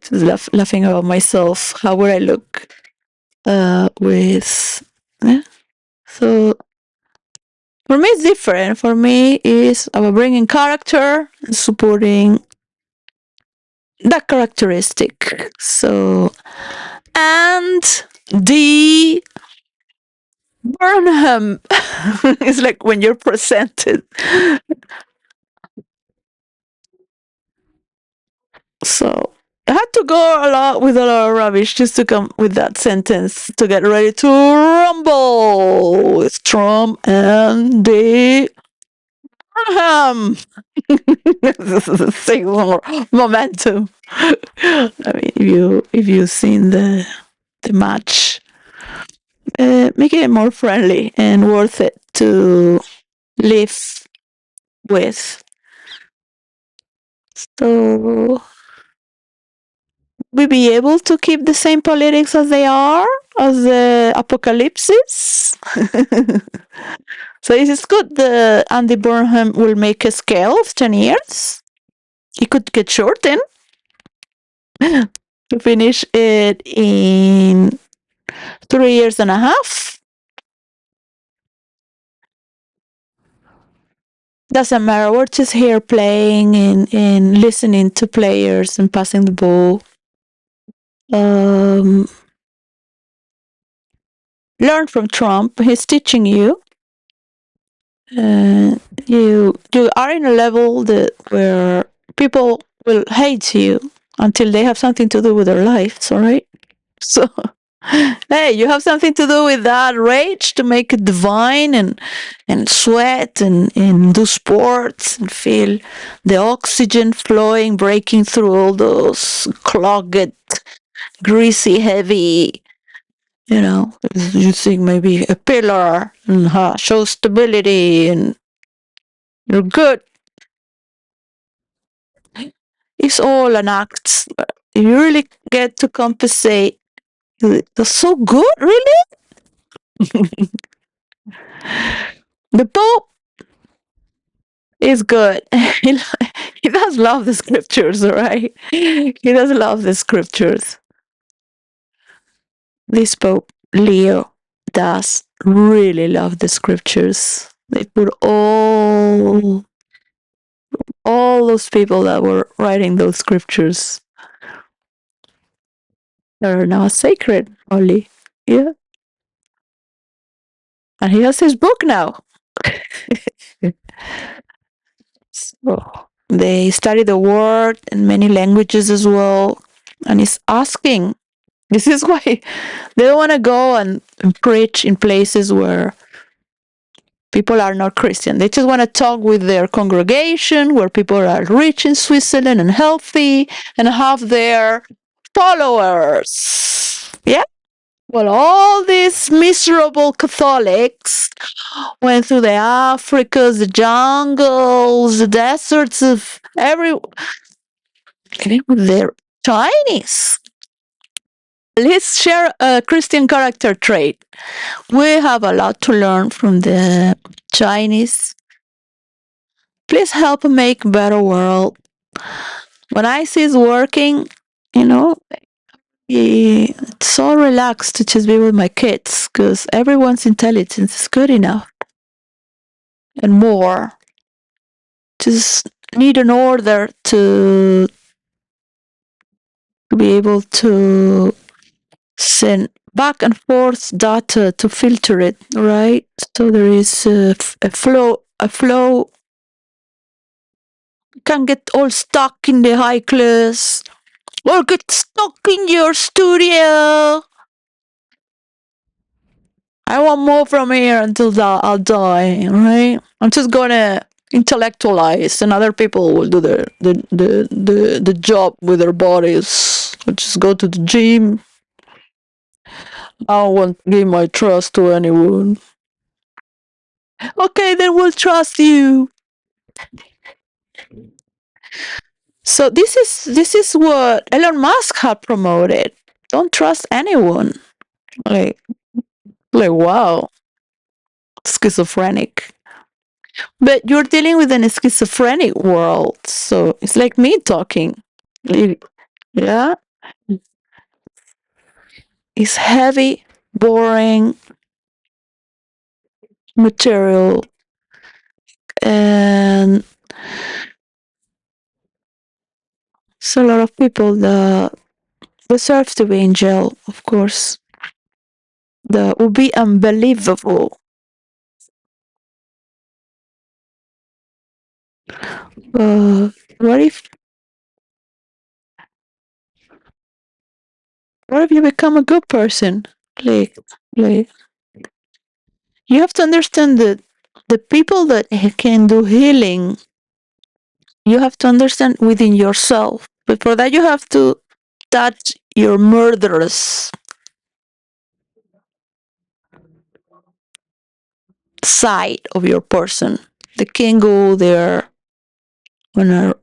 A: Just laughing about myself. How would I look with? Yeah. So for me, it's different. For me, is about bringing character and supporting that characteristic. So, and the Burnham is like when you're presented. So I had to go with a lot of rubbish just to come with that sentence to get ready to rumble with Trump and the Burnham. Same more momentum. I mean, if you've seen the match, making it more friendly and worth it to live with. So we be able to keep the same politics as they are as the apocalypses. So it is good that Andy Burnham will make a scale of 10 years. He could get shortened to finish it in 3 years and a half. Doesn't matter. We're just here playing and listening to players and passing the ball. Learn from Trump. He's teaching you. You are in a level that where people will hate you until they have something to do with their lives. All right. So hey, you have something to do with that rage to make it divine and sweat and do sports and feel the oxygen flowing, breaking through all those clogged, greasy, heavy, using maybe a pillar and show stability and you're good. It's all an act. You really get to compensate. That's so good, really? The Pope is good. He does love the scriptures, right? He does love the scriptures. This Pope, Leo, does really love the scriptures. They put all those people that were writing those scriptures are now sacred, only. Yeah. And he has his book now. So they study the word in many languages as well. And he's asking. This is why they don't want to go and preach in places where people are not Christian. They just want to talk with their congregation where people are rich in Switzerland and healthy and have their followers. Yeah. Well, all these miserable Catholics went through the Africas, the jungles, the deserts of living with their Chinese. Let's share a Christian character trait. We have a lot to learn from the Chinese. Please help make a better world. When IC's working, you know, it's so relaxed to just be with my kids because everyone's intelligence is good enough and more. Just need an order to be able to send back and forth data to filter it, right? So there is a flow. Can get all stuck in the high class or get stuck in your studio. I want more from here until I'll die, right? I'm just gonna intellectualize, and other people will do the job with their bodies. I'll just go to the gym. I won't give my trust to anyone. Okay, then we'll trust you. So this is what Elon Musk had promoted. Don't trust anyone. Like wow, schizophrenic. But you're dealing with an schizophrenic world, so it's like me talking. Yeah, it's heavy, boring material, and it's a lot of people that deserve to be in jail. Of course, that would be unbelievable. Uh, what if you become a good person? Like, like you have to understand that the people that can do healing, you have to understand within yourself. But for that, you have to touch your murderous side of your person. They can go there when are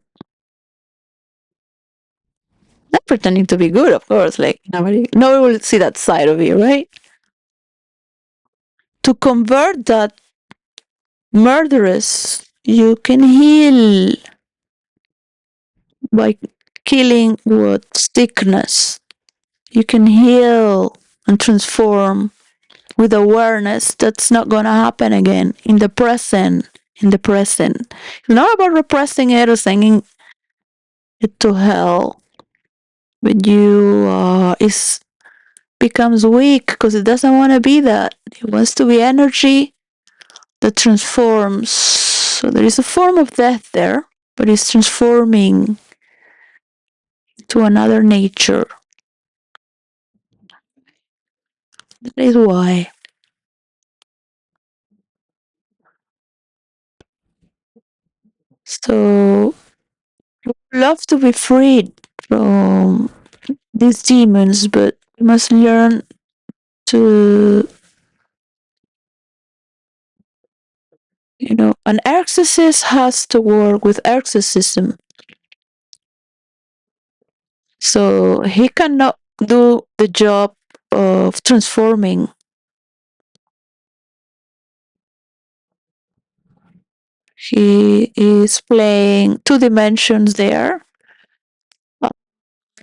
A: not pretending to be good, of course. Like nobody will see that side of you, right? To convert that murderous, you can heal by killing what sickness. You can heal and transform with awareness. That's not gonna happen again in the present. In the present, it's not about repressing it or sending it to hell. But you becomes weak because it doesn't want to be that. It wants to be energy that transforms. So there is a form of death there, but it's transforming to another nature. That is why. So love to be freed from these demons, but you must learn to, an exorcist has to work with exorcism. So he cannot do the job of transforming He is playing two dimensions there.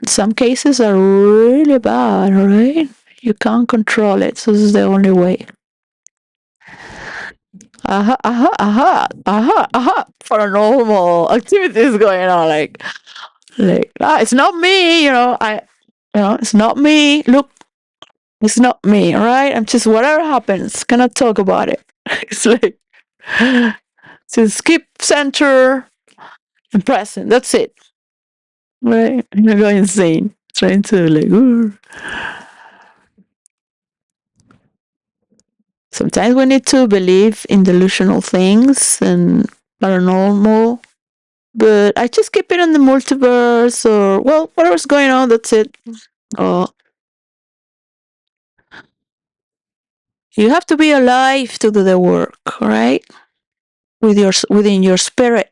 A: Some cases are really bad, right? You can't control it, so this is the only way. Aha, aha, aha, aha, aha. Paranormal activities going on, like it's not me, it's not me. Look, it's not me, all right? I'm just whatever happens, cannot talk about it. It's like just keep center and present. That's it, right? You're going insane, trying to like. Ooh. Sometimes we need to believe in delusional things and paranormal, but I just keep it in the multiverse or whatever's going on. That's it. Oh, you have to be alive to do the work, right? Within your spirit.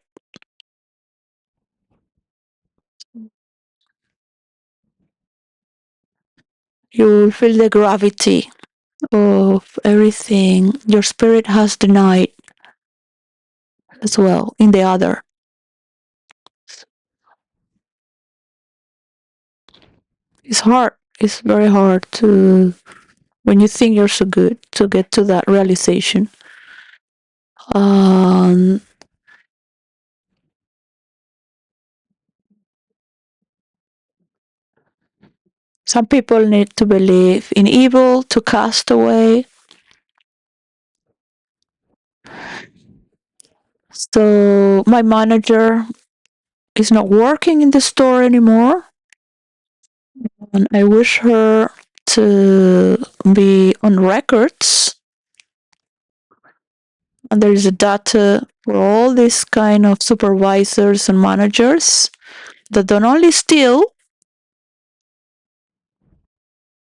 A: You will feel the gravity of everything your spirit has denied as well in the other. It's hard. It's very hard to, when you think you're so good, to get to that realization. Um, some people need to believe in evil to cast away. So my manager is not working in the store anymore, and I wish her to be on records. And there is a data for all these kind of supervisors and managers that don't only steal,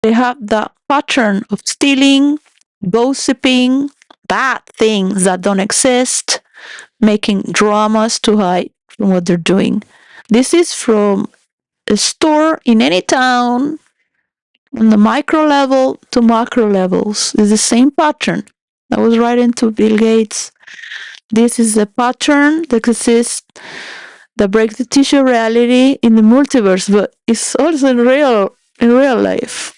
A: they have that pattern of stealing, gossiping, bad things that don't exist, making dramas to hide from what they're doing. This is from a store in any town, on the micro level to macro levels. It's the same pattern. I was writing to Bill Gates. This is a pattern that exists that breaks the tissue reality in the multiverse, but it's also in real life.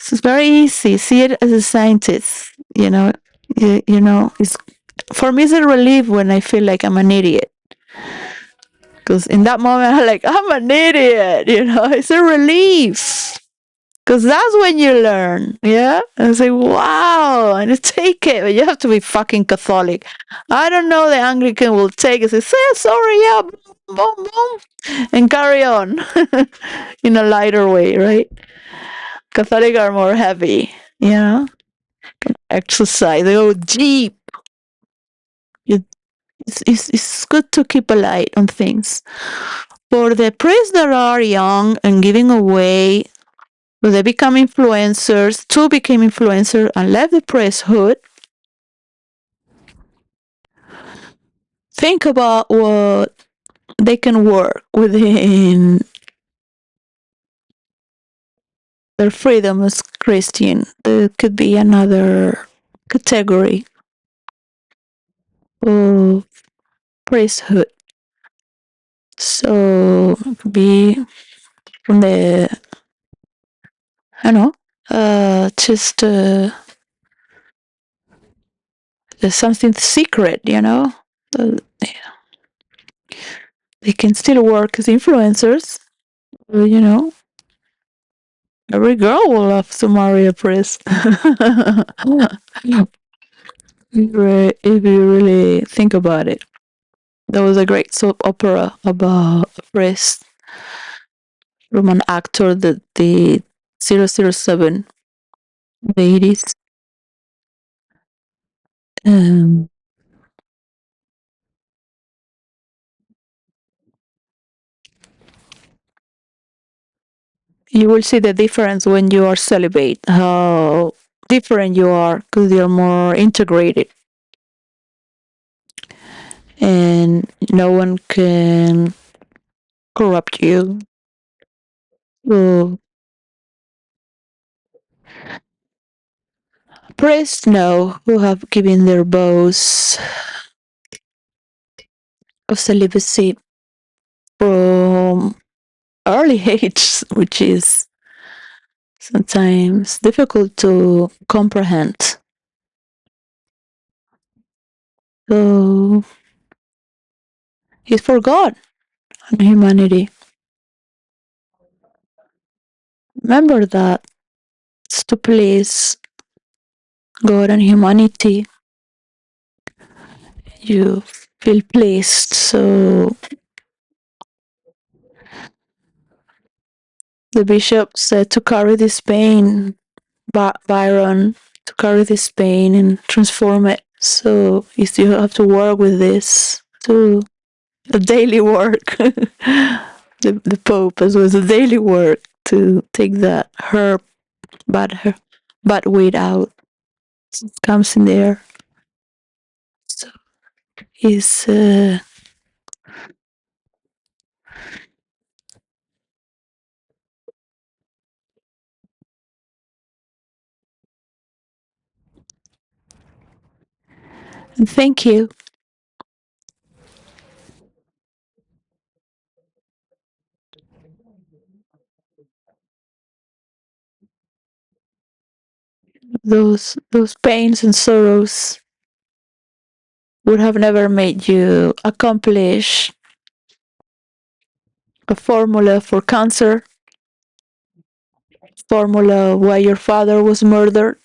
A: So it's very easy. See it as a scientist. It's for me. It's a relief when I feel like I'm an idiot. Because in that moment, I'm like, I'm an idiot. It's a relief. Because that's when you learn, yeah? And say, wow, and you take it, but you have to be fucking Catholic. I don't know, the Anglican will take it, say sorry, yeah, boom, boom, boom, and carry on in a lighter way, right? Catholic are more heavy, exercise, they go deep. It's good to keep a light on things. For the priests that are young and giving away, but they become influencers, two became influencers and left the priesthood. Think about what they can work within their freedom as Christian. There could be another category of priesthood. So it could be from the, I don't know, just there's something secret, Uh, They can still work as influencers, you know. Every girl will love to marry a priest. If you really think about it. There was a great soap opera about a priest from an actor that did 007 in the 80s. Um, you will see the difference when you are celibate, how different you are because you're more integrated and no one can corrupt you. So priests know who have given their vows of celibacy from early age, which is sometimes difficult to comprehend. So it's for God and humanity. Remember that it's to please God and humanity. You feel pleased. So the bishop said to carry this pain, Byron, to carry this pain and transform it. So if you have to work with this, to the daily work, the Pope as well as the daily work to take that bad weed out. It comes in there. So is thank you. Those pains and sorrows would have never made you accomplish a formula for cancer, formula why your father was murdered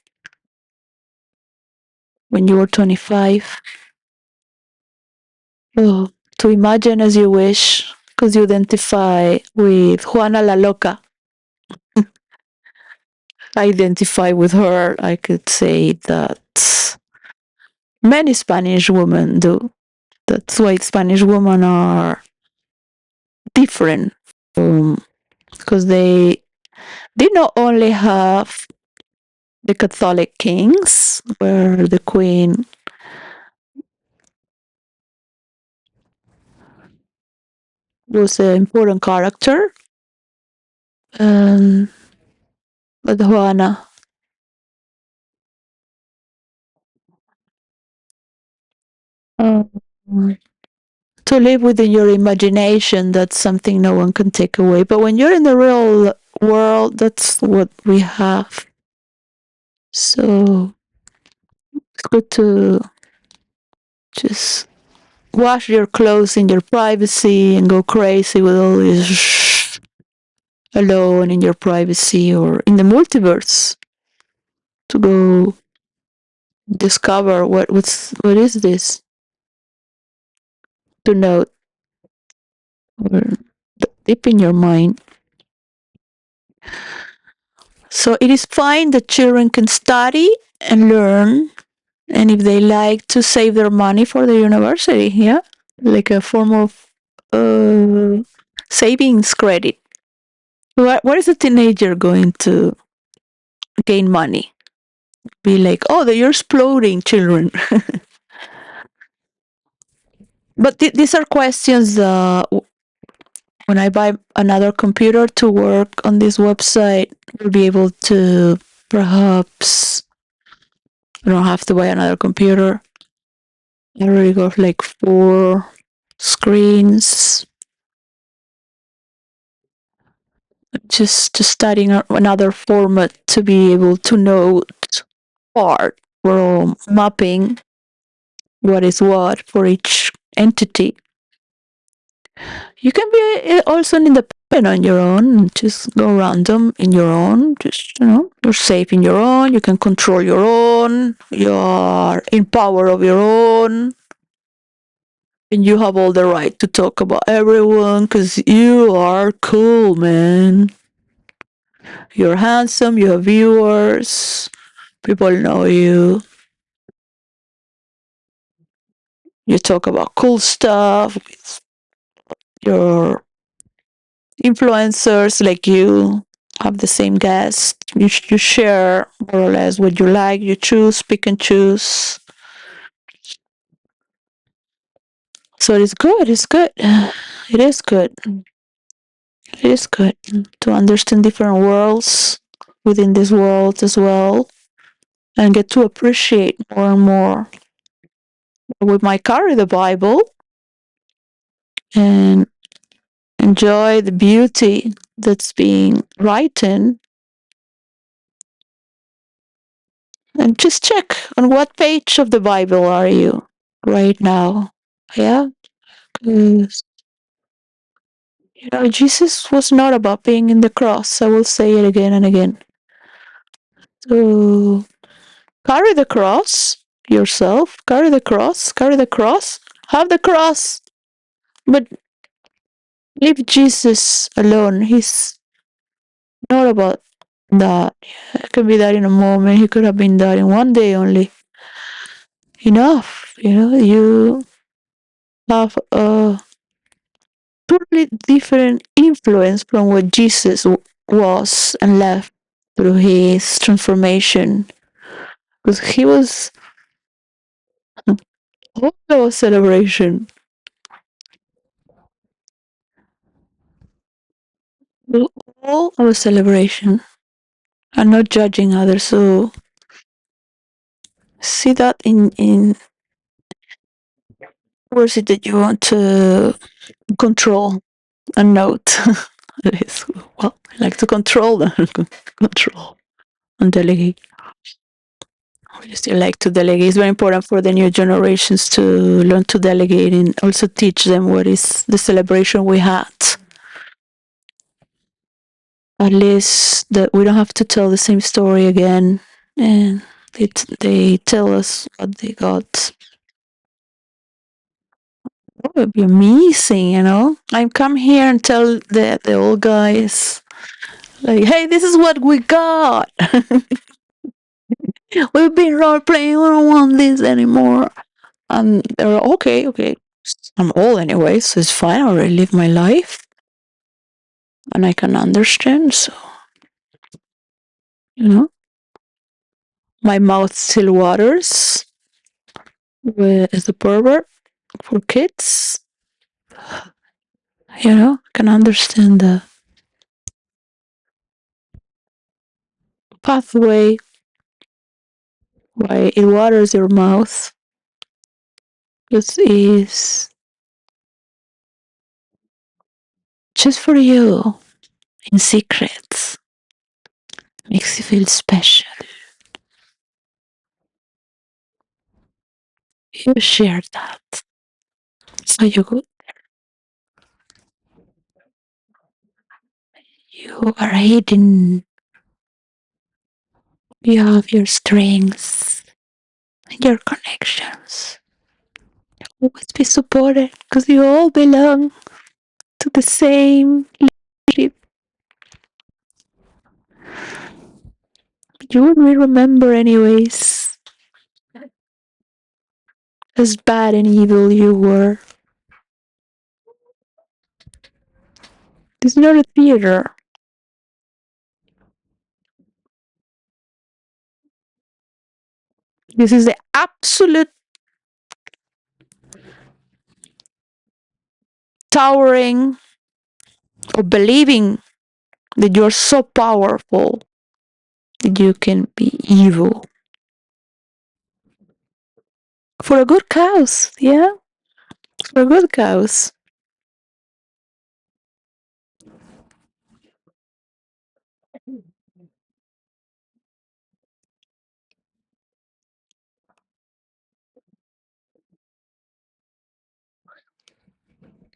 A: when you were 25. Oh, to imagine as you wish, because you identify with Juana la Loca. I identify with her. I could say that many Spanish women do. That's why Spanish women are different, because they not only have the Catholic kings, where the queen was an important character, but Juana. Um, to live within your imagination, that's something no one can take away. But when you're in the real world, that's what we have. So it's good to just wash your clothes in your privacy and go crazy with all this alone in your privacy or in the multiverse to go discover what is this, to know or deep in your mind. So it is fine that children can study and learn, and if they like to save their money for the university, yeah, like a form of savings credit. What is a teenager going to gain money? Be like, oh, you're exploding, children. But these are questions. When I buy another computer to work on this website, we'll be able to perhaps. I don't have to buy another computer. I already got like 4 screens. Just studying another format to be able to note part or mapping what is what for each entity. You can be also independent on your own, just go random in your own, just, you're safe in your own, you can control your own, you are in power of your own, and you have all the right to talk about everyone because you are cool, man. You're handsome, you have viewers, people know you. You talk about cool stuff with your influencers like you have the same guest. You share more or less what you like. You choose, pick and choose. So it's good. It's good. It is good. It is good to understand different worlds within this world as well. and get to appreciate more and more. We might carry the Bible and enjoy the beauty that's being written, and just check on what page of the Bible are you right now. Yeah, 'cause, Jesus was not about being in the cross. I will say it again and again. So carry the cross yourself, carry the cross, have the cross, but leave Jesus alone. He's not about that. It could be that in a moment. He could have been that in one day only. Enough. You have a totally different influence from what Jesus was and left through his transformation. Because he was also a celebration. All of a celebration. I'm not judging others, so see that in where is it that you want to control and note. It is, well, I like to control and control and delegate. We still like to delegate. It's very important for the new generations to learn to delegate and also teach them what is the celebration we had. At least that we don't have to tell the same story again, and they tell us what they got. It would be amazing. I come here and tell the old guys, like, hey, this is what we got. We've been role playing. We don't want this anymore. And they're okay. I'm old anyway, so it's fine. I already live my life, and I can understand. So, my mouth still waters as a pervert for kids. I can understand the pathway why it waters your mouth. This is just for you, in secret. Makes you feel special. You share that. So you go. You are hidden. You have your strengths and your connections. Always be supported because you all belong to the same leadership. You would be remember anyways, as bad and evil you were. This is not a theater. This is the absolute towering of believing that you're so powerful that you can be evil. For a good cause, yeah? For a good cause.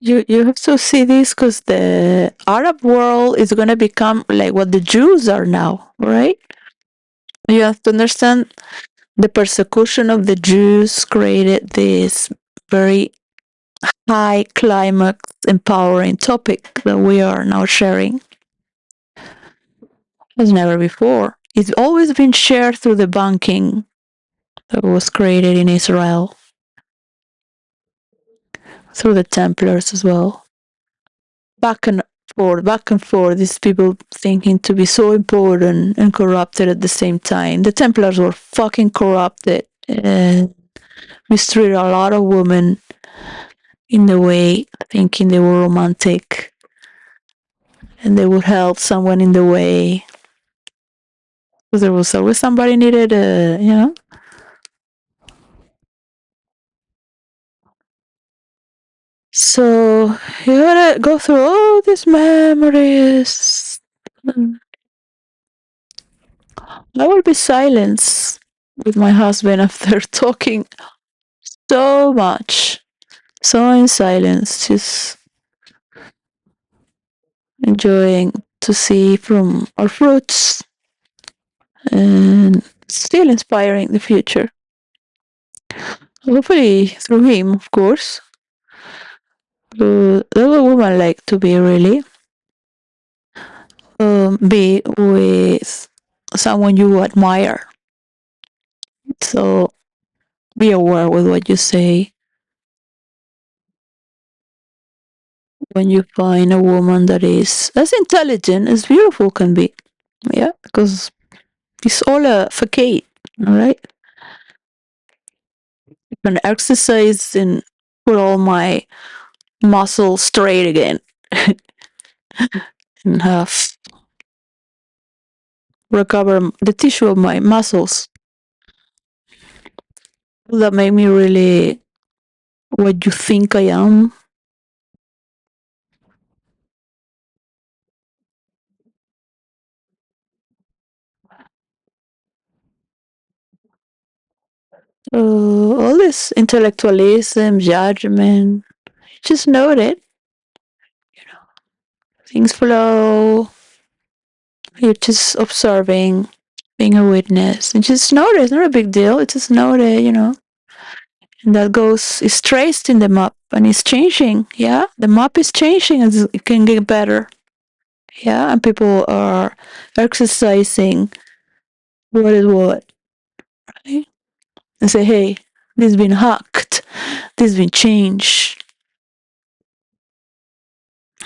A: You have to see this because the Arab world is going to become like what the Jews are now, right? You have to understand the persecution of the Jews created this very high climax empowering topic that we are now sharing as never before. It's always been shared through the banking that was created in Israel, through the Templars as well. Back and forth, these people thinking to be so important and corrupted at the same time. The Templars were fucking corrupted and mistreated a lot of women in the way, thinking they were romantic and they would help someone in the way. Because there was always somebody needed, So you gotta go through all these memories. I will be silent with my husband after talking so much. So in silence, just enjoying to see from our fruits and still inspiring the future. Hopefully through him, of course. That a woman like to be really. Be with someone you admire. So be aware with what you say. When you find a woman that is as intelligent as beautiful can be, yeah, because it's all a facade, all right? I can exercise and put all my muscles straight again, and have recover the tissue of my muscles. That made me really what you think I am. All this intellectualism, judgment, just note it. Things flow. You're just observing, being a witness, and just notice. It's not a big deal. It's just notice. And that goes is traced in the map, and it's changing. Yeah, the map is changing, and it can get better. Yeah, and people are exercising what is what, right? And say, hey, this has been hacked. This has been changed.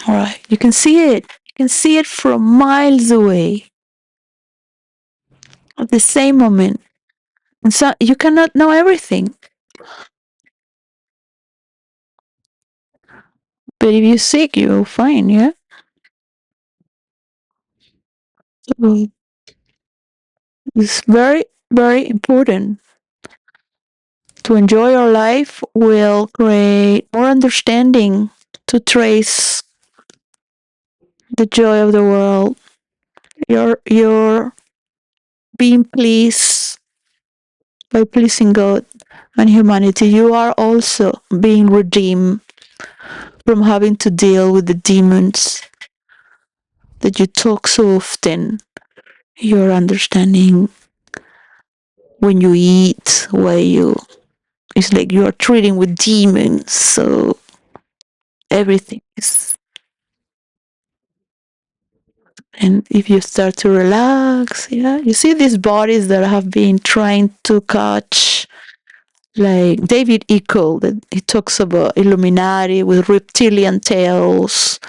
A: All right, you can see it. You can see it from miles away at the same moment. And so you cannot know everything. But if you seek, you will find, yeah? So it's very, very important to enjoy our life will create more understanding to trace the joy of the world. You're being pleased by pleasing God and humanity. You are also being redeemed from having to deal with the demons that you talk so often. You're understanding when you eat, why you it's like you are treating with demons. So everything is, and if you start to relax, yeah, you see these bodies that have been trying to catch, like David Icke, that he talks about Illuminati with reptilian tails,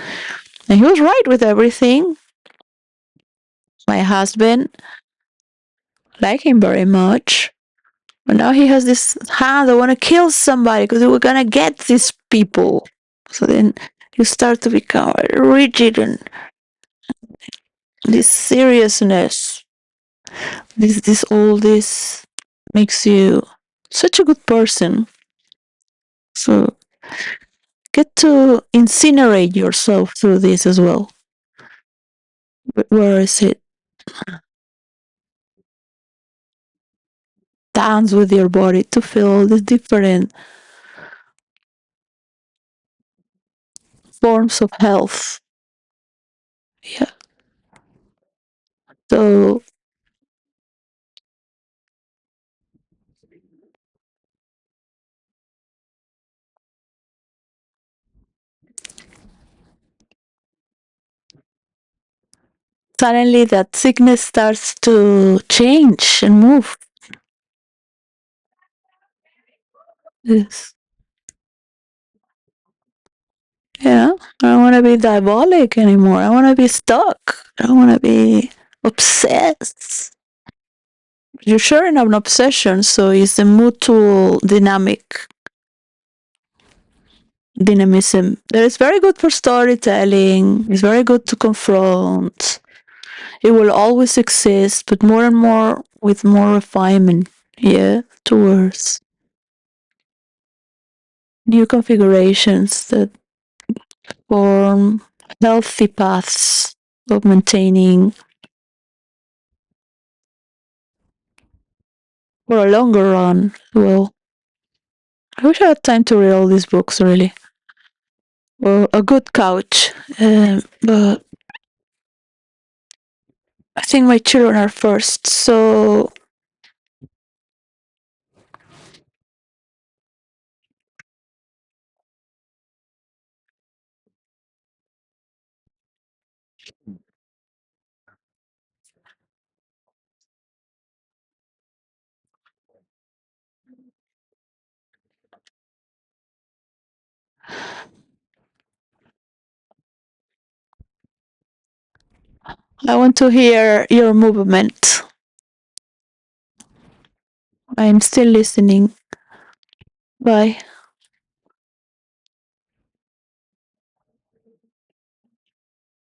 A: and he was right with everything. My husband like him very much, but now he has this hand that want to kill somebody because we're gonna get these people. So then you start to become rigid, and this seriousness, this makes you such a good person. So get to incinerate yourself through this as well. Where is it? Dance with your body to feel the different forms of health. Yeah. So suddenly that sickness starts to change and move. Yes. Yeah. I don't want to be diabolic anymore. I want to be stuck. I don't want to be obsessed. You're sharing an obsession, so it's a mutual dynamism that is very good for storytelling. It's very good to confront. It will always exist, but more and more with more refinement, yeah, towards new configurations that form healthy paths of maintaining for a longer run. Well, I wish I had time to read all these books, really. Or a good couch, but I think my children are first, so I want to hear your movement. I'm still listening. Bye.